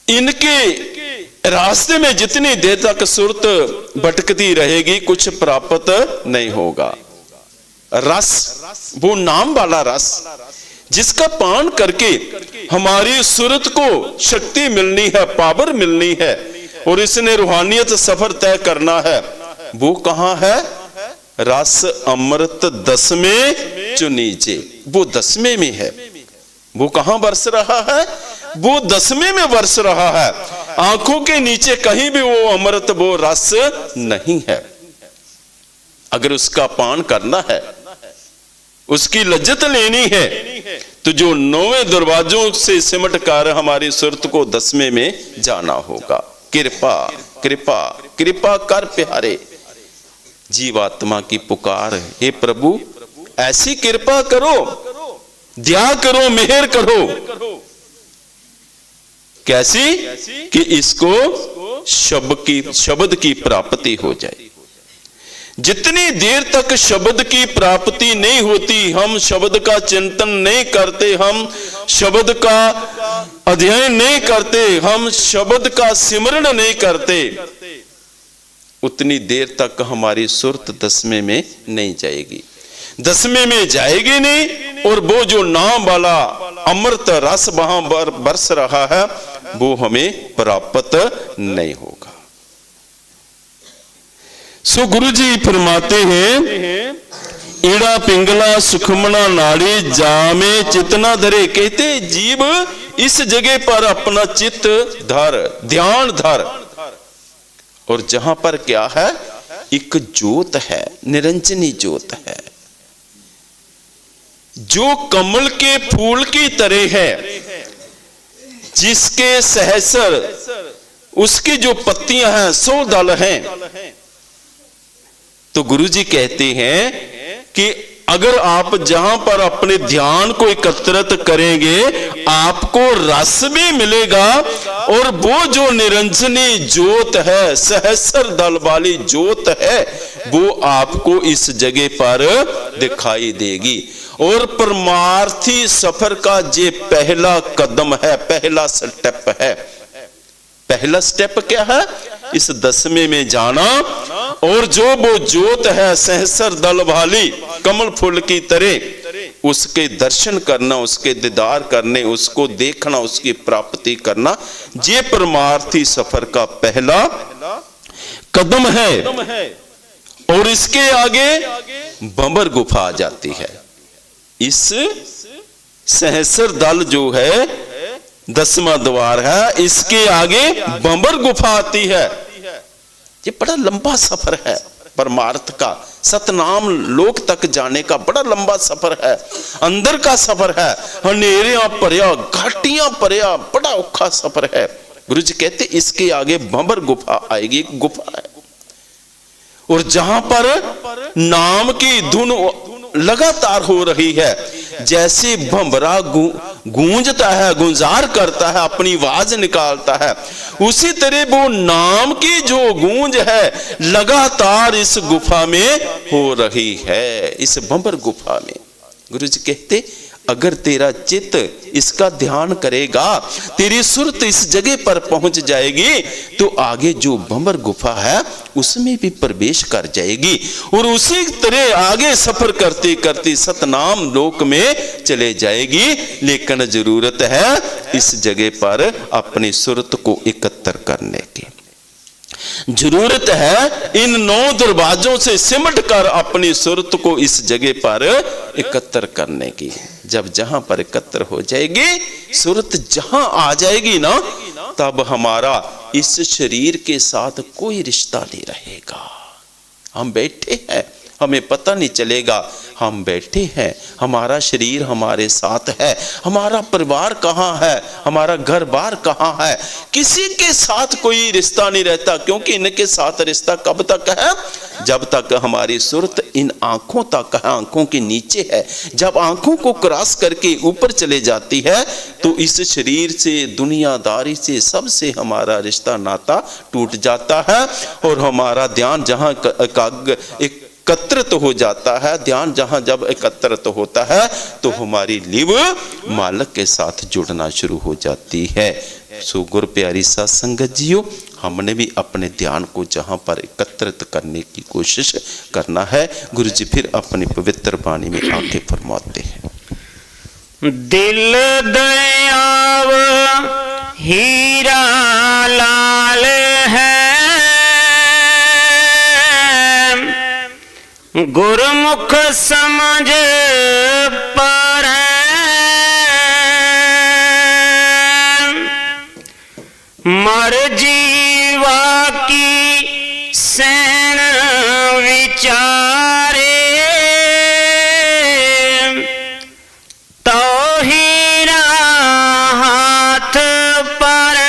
इनके रास्ते में जितनी देर तक सुरत भटकती रहेगी कुछ प्राप्त नहीं होगा। रस वो नाम वाला रस जिसका पान करके हमारी सुरत को शक्ति मिलनी है, पावर मिलनी है और इसने रूहानियत सफर तय करना है। वो कहां है? रस अमृत 10वें चुनीजे, वो 10वें में है। वो कहां बरस रहा है? वो 10वें में बरस रहा है। आंखों के नीचे कहीं भी वो अमृत वो रस नहीं है। अगर उसका पान करना है, उसकी लज्जत लेनी है, तो जो 9वें दरवाजों से सिमट कर हमारी सुरत को 10वें में जाना होगा। कृपा कृपा कृपा कर प्यारे, जीवात्मा की पुकार है, हे प्रभु ऐसी कृपा करो, दया करो, मेहर करो। कैसी? कि इसको शब्द की प्राप्ति हो जाए। जितनी देर तक शब्द की प्राप्ति नहीं होती, हम शब्द का चिंतन नहीं करते, हम शब्द का अध्ययन नहीं करते, हम शब्द का सिमरण नहीं करते, उतनी देर तक हमारी सुरत 10वें में नहीं जाएगी। 10वें में जाएगी नहीं और वो जो नाम वाला अमृत रस वहां बरस रहा है वो हमें प्राप्त नहीं होगा। सो गुरु जी फरमाते हैं ईड़ा पिंगला सुखमना नाड़ी जामे चितना धरे। कहते जीव इस जगह पर अपना चित्त धर, ध्यान धर, और जहां पर क्या है? एक ज्योत है, निरंजनी ज्योत है जो कमल के फूल की तरह है, जिसके सहस्र उसकी जो पत्तियां हैं 100 दल हैं। तो गुरुजी कहते हैं कि अगर आप जहां पर अपने ध्यान को एकत्रित करेंगे आपको रस भी मिलेगा और वो जो निरंजनी ज्योत है, सहस्र दल वाली ज्योत है, वो आपको इस जगह पर दिखाई देगी। और परमार्थी सफर का ये पहला कदम है, पहला स्टेप है। पहला स्टेप क्या है? इस 10वें में जाना और जो वो ज्योत है सहस्र दल वाली कमल फूल की तरह, उसके दर्शन करना, उसके दीदार करने, उसको देखना, उसकी प्राप्ति करना, ये परमार्थी सफर का पहला कदम है। और इसके आगे बंबर गुफा आ जाती है। इस सहस्र दल जो है 10वां द्वार है, इसके आगे बंबर गुफा आती है। ये बड़ा लंबा सफर है परमार्थ का, सतनाम लोक तक जाने का बड़ा लंबा सफर है, अंदर का सफर है, हनेरियां परया, घाटियां परया, बड़ा औखा सफर है। गुरु जी कहते इसके आगे बंबर गुफा आएगी, एक गुफा है, और जहां पर नाम की धुन लगातार हो रही है, जैसे भंवरा गूंजता है, गुंजार करता है, अपनी आवाज निकालता है, उसी तरह वो नाम की जो गूंज है लगातार इस गुफा में हो रही है, इस भंवर गुफा में। गुरु जी कहते अगर तेरा चित्त इसका ध्यान करेगा, तेरी सुरत इस जगह पर पहुंच जाएगी, तो आगे जो भंवर गुफा है उसमें भी प्रवेश कर जाएगी और उसी तरह आगे सफर करते करते सतनाम लोक में चले जाएगी। लेकिन जरूरत है इस जगह पर अपनी सुरत को एकत्र करने की। जरूरत है इन 9 दरवाजों से सिमट कर अपनी सुरत को इस जगह पर एकत्र करने की। जब जहां पर एकत्र हो जाएगी, सुरत जहां आ जाएगी ना, तब हमारा इस शरीर के साथ कोई रिश्ता नहीं रहेगा। हम बैठे हैं, हमें पता नहीं चलेगा हम बैठे हैं, हमारा शरीर हमारे साथ है, हमारा परिवार कहाँ है, हमारा घर बार कहाँ है, किसी के साथ कोई रिश्ता नहीं रहता। क्योंकि इनके साथ रिश्ता कब तक है? जब तक हमारी सुरत इन आंखों तक है, आंखों के नीचे है। जब आंखों को क्रॉस करके ऊपर चले जाती है तो इस शरीर से, दुनियादारी से, सबसे हमारा रिश्ता नाता टूट जाता है और हमारा ध्यान जहां एकत्रित हो जाता है, ध्यान जहां जब एकत्रित होता है तो हमारी लिव मालक के साथ जुड़ना शुरू हो जाती है। सो गुरु प्यारी साध संगत जियो, हमने भी अपने ध्यान को जहां पर एकत्रित करने की कोशिश करना है। गुरु जी फिर अपनी पवित्र वाणी में आके फरमाते हैं, दिल दयाव हीरा लाल है, गुरमुख समझ पर मर जीवा की सैन विचारे, तो हीरा हाथ पर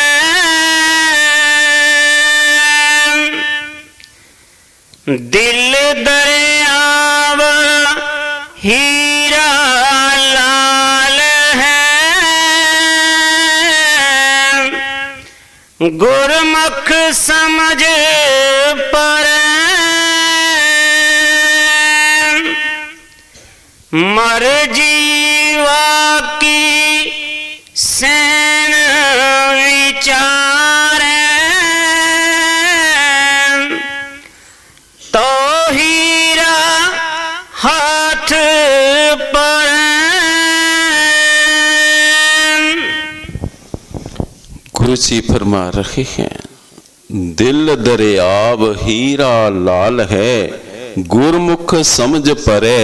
दिल दरियाव हीरा लाल है, गुरमुख समझ पर मर जीवा की सैन विचार, तो हीरा हाथ पर। गुरु जी फरमा रहे हैं, दिल दरियाव हीरा लाल है, गुरमुख समझ परे,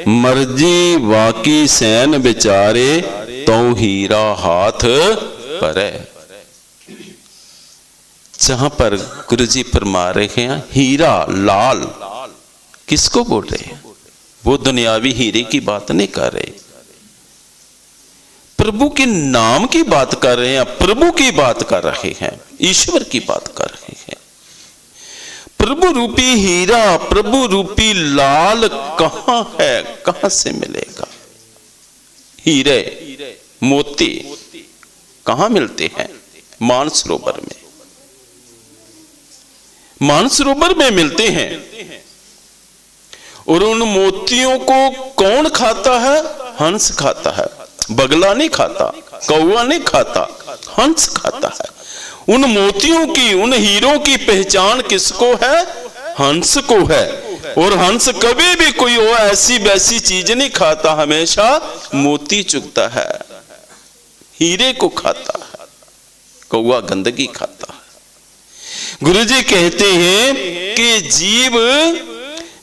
मर्जी वाकी सैन विचारे, तो हीरा हाथ परे। जहां पर गुरु जी फरमा रहे हैं हीरा लाल, किसको बोल रहे हैं? वो दुनियावी हीरे की बात नहीं कर रहे, प्रभु के नाम की बात कर रहे हैं, प्रभु की बात कर रहे हैं, ईश्वर की बात कर रहे हैं। प्रभु रूपी हीरा, प्रभु रूपी लाल कहां है, कहां से मिलेगा? हीरे मोती कहां मिलते हैं? मानसरोवर में, मानसरोवर में मिलते हैं। और उन मोतियों को कौन खाता है? हंस खाता है। बगला नहीं खाता, कौवा नहीं खाता, हंस खाता है। उन मोतियों की, उन हीरों की पहचान किसको है? हंस को है। और हंस कभी भी कोई ऐसी वैसी चीज नहीं खाता, हमेशा मोती चुगता है, हीरे को खाता है, कौवा गंदगी खाता है। गुरुजी कहते हैं कि जीव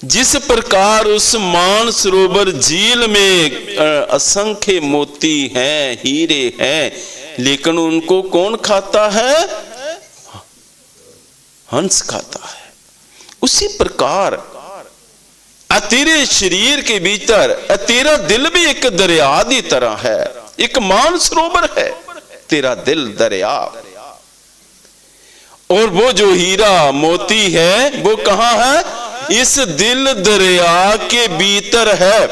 जिस प्रकार उस मानसरोवर झील में असंख्य मोती हैं, हीरे हैं, लेकिन उनको कौन खाता है? हंस खाता है। उसी प्रकार तेरे शरीर के भीतर तेरा दिल भी एक दरिया की तरह है, एक मानसरोवर है तेरा दिल दरिया। और वो जो हीरा मोती है वो कहां है? इस दिल दरिया के भीतर है,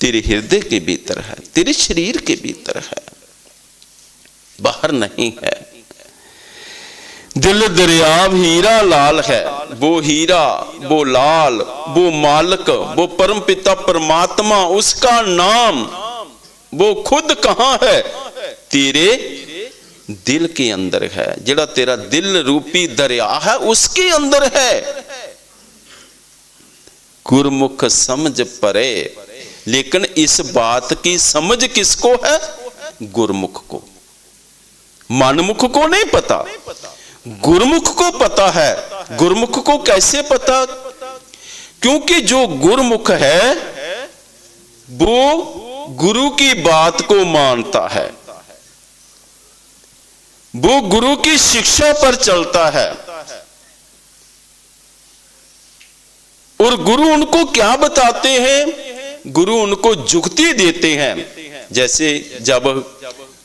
तेरे हृदय के भीतर है, तेरे शरीर के भीतर है, बाहर नहीं है। दिल दरिया हीरा लाल है। वो हीरा, वो लाल, वो मालिक, वो परम पिता परमात्मा, उसका नाम वो खुद कहां है? तेरे दिल के अंदर है। जेड़ा तेरा दिल रूपी दरिया है उसके अंदर है। गुरमुख समझ परे, लेकिन इस बात की समझ किसको है? गुरमुख को, मनमुख को नहीं पता। गुरुमुख को पता है। गुरुमुख को कैसे पता? क्योंकि जो गुरुमुख है वो गुरु की बात को मानता है, वो गुरु की शिक्षा पर चलता है। और गुरु उनको क्या बताते हैं? गुरु उनको जुक्ति देते हैं। जैसे जब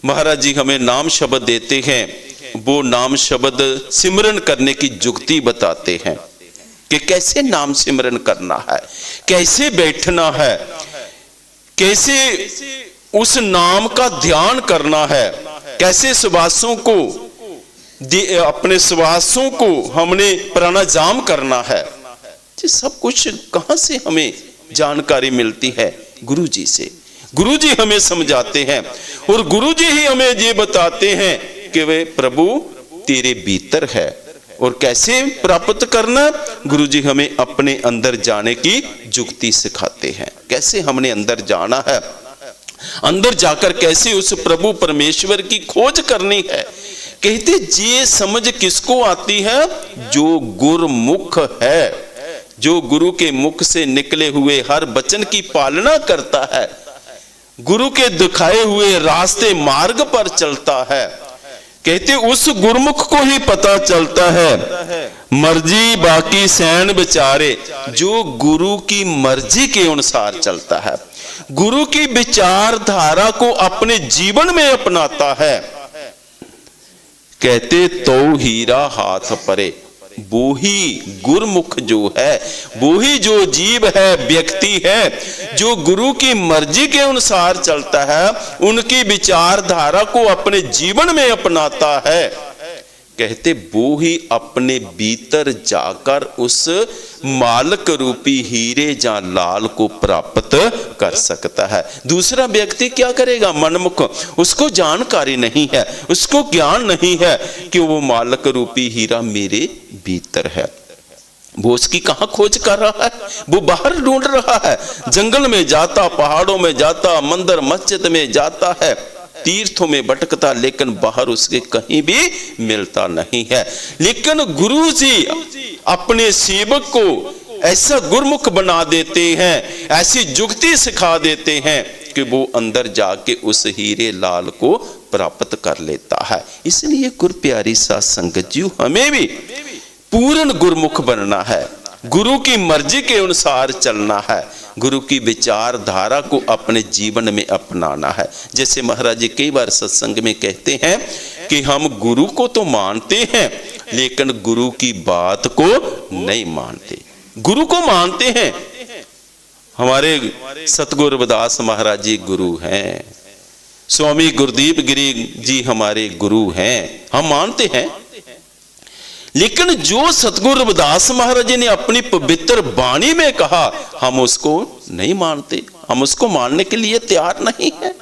महाराज जी हमें नाम शब्द देते हैं, वो नाम शब्द सिमरन करने की जुक्ति बताते हैं कि कैसे नाम सिमरन करना है, कैसे बैठना है, कैसे उस नाम का ध्यान करना है, कैसे श्वासों को, अपने श्वासों को हमने प्राणायाम करना है। ये सब कुछ कहां से हमें जानकारी मिलती है? गुरु जी से। गुरु जी हमें समझाते हैं और गुरु जी ही हमें ये बताते हैं कि वे प्रभु तेरे भीतर है। और कैसे प्राप्त करना? गुरु जी हमें अपने अंदर जाने की जुक्ति सिखाते हैं, कैसे हमने अंदर जाना है, अंदर जाकर कैसे उस प्रभु परमेश्वर की खोज करनी है। कहते ये समझ किसको आती है? जो गुरुमुख है, जो गुरु के मुख से निकले हुए हर वचन की पालना करता है, गुरु के दिखाए हुए रास्ते मार्ग पर चलता है। कहते उस गुरुमुख को ही पता चलता है मर्जी बाकी सैन विचारे। जो गुरु की मर्जी के अनुसार चलता है, गुरु की विचारधारा को अपने जीवन में अपनाता है। कहते तो हीरा हाथ परे। वो ही गुरुमुख जो है, वो ही जो जीव है, व्यक्ति है, जो गुरु की मर्जी के अनुसार चलता है, उनकी विचारधारा को अपने जीवन में अपनाता है। कहते वो ही अपने भीतर जाकर उस मालक रूपी हीरे या लाल को प्राप्त कर सकता है। दूसरा व्यक्ति क्या करेगा? मनमुख, उसको जानकारी नहीं है, उसको ज्ञान नहीं है कि वो मालक रूपी हीरा मेरे भीतर है। वो उसकी कहां खोज कर रहा है? वो बाहर ढूंढ रहा है, जंगल में जाता, पहाड़ों में जाता, मंदिर मस्जिद में जाता है, तीर्थों में भटकता, लेकिन बाहर उसके कहीं भी मिलता नहीं है। लेकिन गुरु जी अपने सेवक को ऐसा गुरुमुख बना देते हैं, ऐसी जुक्ति सिखा देते हैं कि वो अंदर जाके उस हीरे लाल को प्राप्त कर लेता है। इसलिए गुरु प्यारी साध संगत जी, हमें भी पूर्ण गुरुमुख बनना है, गुरु की मर्जी के अनुसार चलना है, गुरु की विचारधारा को अपने जीवन में अपनाना है। जैसे महाराज जी कई बार सत्संग में कहते हैं कि हम गुरु को तो मानते हैं लेकिन गुरु की बात को नहीं मानते। गुरु को मानते हैं, हमारे सतगुरु रविदास महाराज जी गुरु हैं, स्वामी गुरुदीप गिरी जी हमारे गुरु हैं, हम मानते हैं। लेकिन जो सतगुरु रविदास महाराज जी ने अपनी पवित्र वाणी में कहा, हम उसको नहीं मानते, हम उसको मानने के लिए तैयार नहीं है।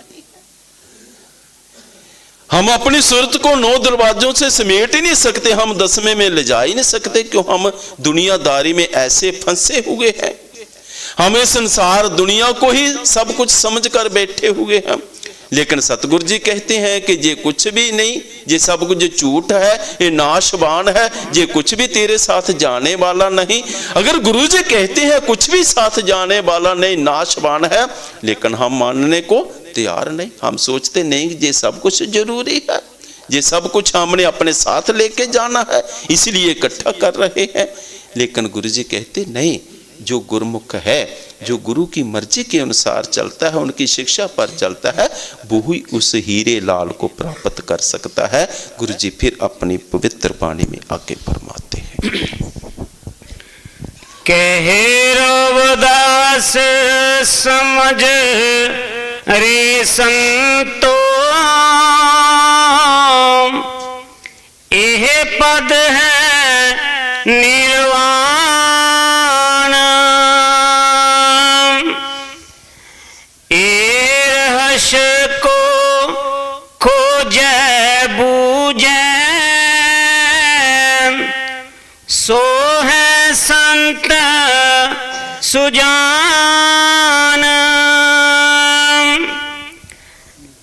हम अपनी सूरत को 9 दरवाजों से समेट ही नहीं सकते, हम 10वें में ले जा ही नहीं सकते, क्यों? हम दुनियादारी में ऐसे फंसे हुए हैं, हमें संसार दुनिया को ही सब कुछ समझकर बैठे हुए हैं। लेकिन सतगुरु जी कहते हैं कि ये कुछ भी नहीं, ये सब कुछ झूठ है, ये नाशवान है, ये कुछ भी तेरे साथ जाने वाला नहीं। अगर गुरु जी कहते हैं कुछ भी साथ जाने वाला नहीं, नाशवान है, लेकिन हम मानने को तैयार नहीं। हम सोचते नहीं ये सब कुछ जरूरी है, ये सब कुछ हमने अपने साथ लेके जाना है, इसलिए इकट्ठा कर रहे हैं। लेकिन गुरु जी कहते नहीं, जो गुरुमुख है, जो गुरु की मर्जी के अनुसार चलता है, उनकी शिक्षा पर चलता है, वो ही उस हीरे लाल को प्राप्त कर सकता है। गुरु जी फिर अपनी पवित्र वाणी में आगे फरमाते हैं। कहे रविदास समझ रे संतो, यह पद है निर्वाण। सो है संत सुजान,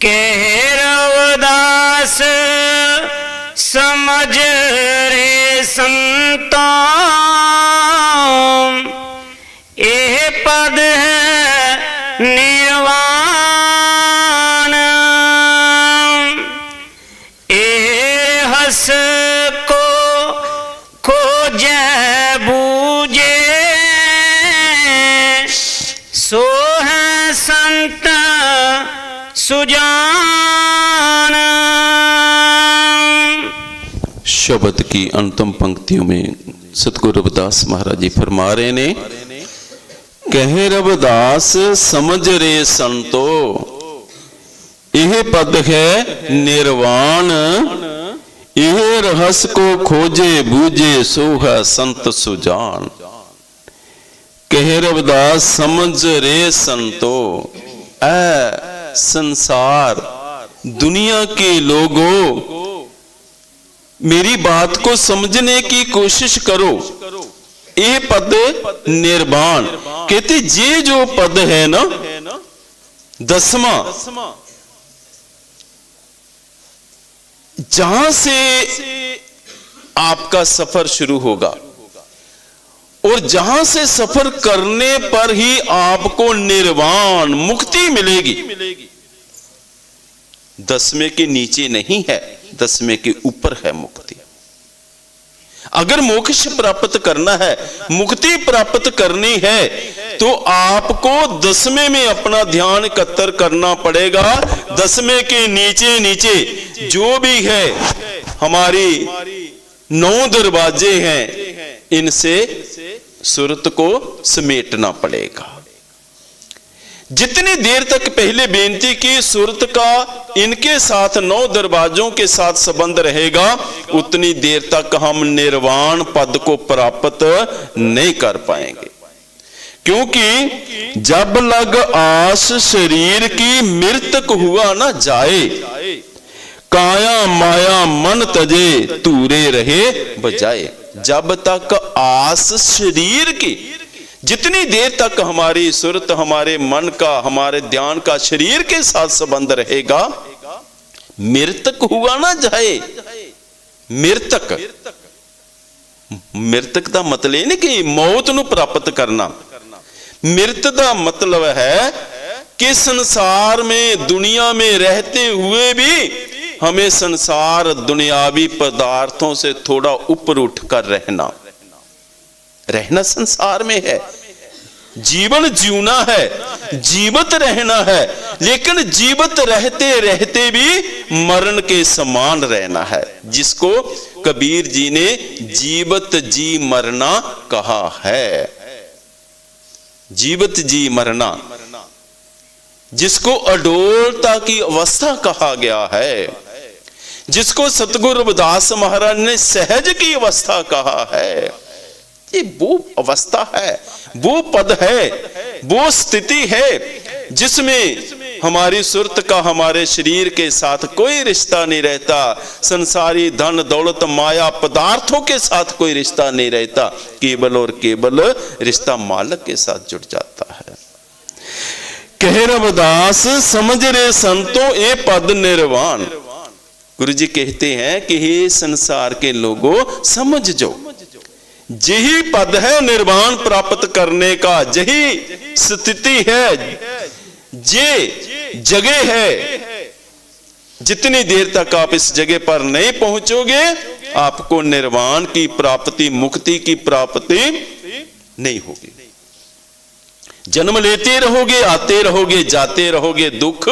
कह रविदास समझ सुजान। शब्द की अंतिम पंक्तियों में सतगुरु रविदास महाराज जी फरमा रहे ने, कहे रविदास समझ रे संतो, यह पद है निर्वाण, यह रहस को खोजे बूझे सो है संत सुजान। कहे रविदास समझ रे संतो, ऐ संसार दुनिया के लोगों, मेरी बात को समझने की कोशिश करो। ये पद निर्वाण कहते, ये जो पद है ना 10वां, जहां से आपका सफर शुरू होगा और जहां से सफर करने पर ही आपको निर्वाण मुक्ति मिलेगी। 10वें के नीचे नहीं है, 10वें के ऊपर है मुक्ति। अगर मोक्ष प्राप्त करना है, मुक्ति प्राप्त करनी है, तो आपको 10वें में अपना ध्यान एकत्र करना पड़ेगा। 10वें के नीचे नीचे जो भी है हमारी 9 दरवाजे हैं, इनसे सुरत को समेटना पड़ेगा। जितनी देर तक पहले बेनती की, सुरत का इनके साथ 9 दरवाजों के साथ संबंध रहेगा, उतनी देर तक हम निर्वाण पद को प्राप्त नहीं कर पाएंगे। क्योंकि जब लग आस शरीर की मृतक हुआ ना जाए, काया माया मन तजे तूरे रहे बजाए। जब तक आस शरीर की, जितनी देर तक हमारी सुरत, हमारे मन का, हमारे ध्यान का शरीर के साथ संबंध रहेगा, मृतक हुआ ना जाए। मृतक, मृतक का मतलब नहीं कि मौत नूं प्राप्त करना। मृत का मतलब है कि संसार में, दुनिया में रहते हुए भी हमें संसार दुनियावी पदार्थों से थोड़ा ऊपर उठकर रहना। रहना संसार में है, जीवन जीना है, जीवित रहना है, लेकिन जीवित रहते रहते भी मरण के समान रहना है, जिसको कबीर जी ने जीवित जी मरना कहा है। जीवित जी मरना, जिसको अडोलता की अवस्था कहा गया है, जिसको सतगुरु रविदास महाराज ने सहज की अवस्था कहा है। ये वो अवस्था है, वो पद है, वो स्थिति है जिसमें हमारी सुरत का हमारे शरीर के साथ कोई रिश्ता नहीं रहता। संसारी धन दौलत माया पदार्थों के साथ कोई रिश्ता नहीं रहता, केवल और केवल रिश्ता मालिक के साथ जुड़ जाता है। कहे रविदास समझ रे संतों, ये पद निर्वाण। गुरु जी कहते हैं कि हे संसार के लोगों, समझ जो, यही पद है निर्वाण प्राप्त करने का, यही स्थिति है, ये जगह है। जितनी देर तक आप इस जगह पर नहीं पहुंचोगे, आपको निर्वाण की प्राप्ति, मुक्ति की प्राप्ति नहीं होगी। जन्म लेते रहोगे, आते रहोगे, जाते रहोगे, दुख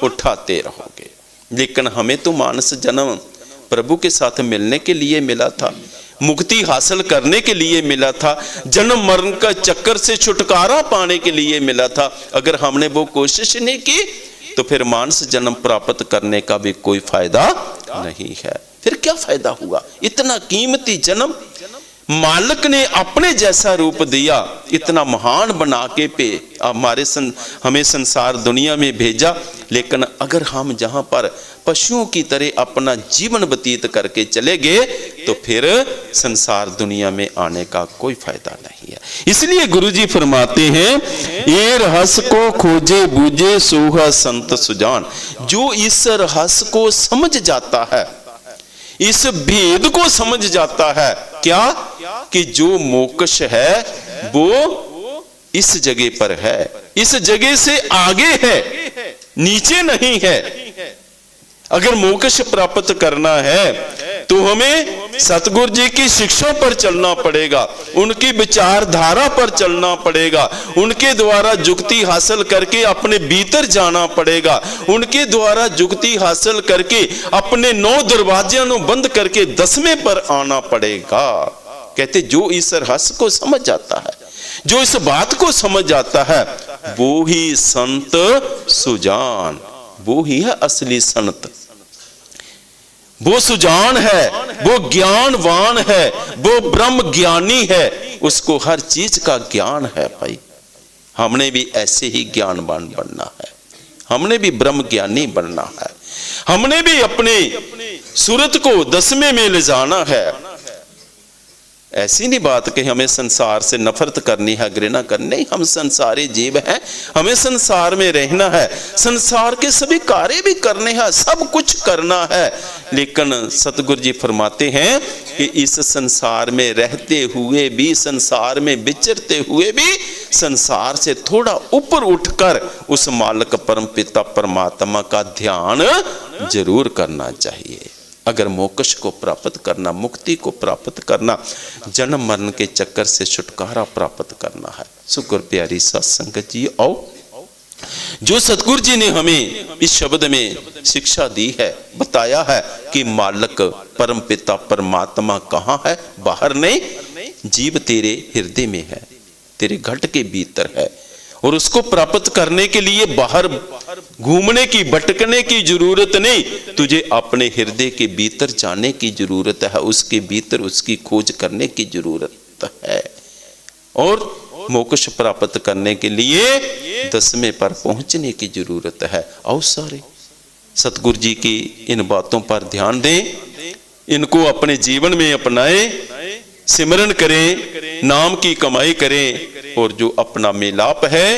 उठाते रहोगे। लेकिन हमें तो मानस जन्म प्रभु के साथ मिलने के लिए मिला था, मुक्ति हासिल करने के लिए मिला था, जन्म मरण का चक्कर से छुटकारा पाने के लिए मिला था। अगर हमने वो कोशिश नहीं की तो फिर मानस जन्म प्राप्त करने का भी कोई फायदा नहीं है। फिर क्या फायदा हुआ? इतना कीमती जन्म मालिक ने अपने जैसा रूप दिया, इतना महान बना के हमें संसार दुनिया में भेजा। लेकिन अगर हम जहां पर पशुओं की तरह अपना जीवन व्यतीत करके चले गए तो फिर संसार दुनिया में आने का कोई फायदा नहीं है। इसलिए गुरुजी फरमाते हैं, ये रहस्य को खोजे बूझे सोहा संत सुजान। जो इस रहस्य को समझ जाता है, इस भेद को समझ जाता है, क्या कि जो मोक्ष है वो इस जगह पर है, इस जगह से आगे है, नीचे नहीं है। अगर मोक्ष प्राप्त करना है तो हमें सतगुरु जी की शिक्षा पर चलना पड़ेगा, उनकी विचारधारा पर चलना पड़ेगा, उनके द्वारा जुक्ति हासिल करके अपने भीतर जाना पड़ेगा, उनके द्वारा जुक्ति हासिल करके अपने 9 दरवाजियां को बंद करके 10वें पर आना पड़ेगा। कहते जो इस रहस्य को समझ जाता है, जो इस बात को समझ जाता है, वो ही संत सुजान, वो ही है असली संत। वो सुजान है, वो ज्ञानवान है, वो ब्रह्म ज्ञानी है, उसको हर चीज का ज्ञान है। भाई हमने भी ऐसे ही ज्ञानवान बनना है, हमने भी ब्रह्म ज्ञानी बनना है, हमने भी अपने सूरत को 10वें में ले जाना है। ऐसी नहीं बात कि हमें संसार से नफरत करनी है, घृणा करनी, नहीं, हम संसारी जीव हैं, हमें संसार में रहना है, संसार के सभी कार्य भी करने हैं, सब कुछ करना है। लेकिन सतगुरु जी फरमाते हैं कि इस संसार में रहते हुए भी, संसार में विचरते हुए भी, संसार से थोड़ा ऊपर उठकर उस मालिक परम पिता परमात्मा का ध्यान जरूर करना चाहिए। अगर मोक्ष को प्राप्त करना, मुक्ति को प्राप्त करना, जन्म मरण के चक्कर से छुटकारा प्राप्त करना है। शुक्र प्यारी साध संगत जी, आओ जो सतगुरु जी ने हमें इस शब्द में शिक्षा दी है, बताया है कि मालिक परम पिता परमात्मा कहाँ है, बाहर नहीं, जीव तेरे हृदय में है, तेरे घट के भीतर है, और उसको प्राप्त करने के लिए बाहर घूमने की, भटकने की जरूरत नहीं, तुझे अपने हृदय के भीतर जाने की जरूरत है, उसके भीतर उसकी खोज करने की जरूरत है। और मोक्ष प्राप्त करने के लिए 10वें पर पहुंचने की जरूरत है। और सारे सतगुरु जी की इन बातों पर ध्यान दें, इनको अपने जीवन में अपनाएं, सिमरन करें, नाम की कमाई करें, और जो अपना मिलाप है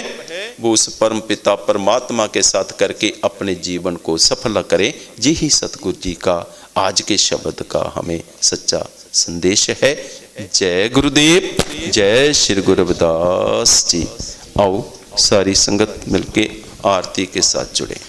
वो उस परम पिता परमात्मा के साथ करके अपने जीवन को सफल करें। यही सतगुरु जी का आज के शब्द का हमें सच्चा संदेश है। जय गुरुदेव, जय श्री गुरु रविदास जी। आओ सारी संगत मिलके आरती के साथ जुड़े।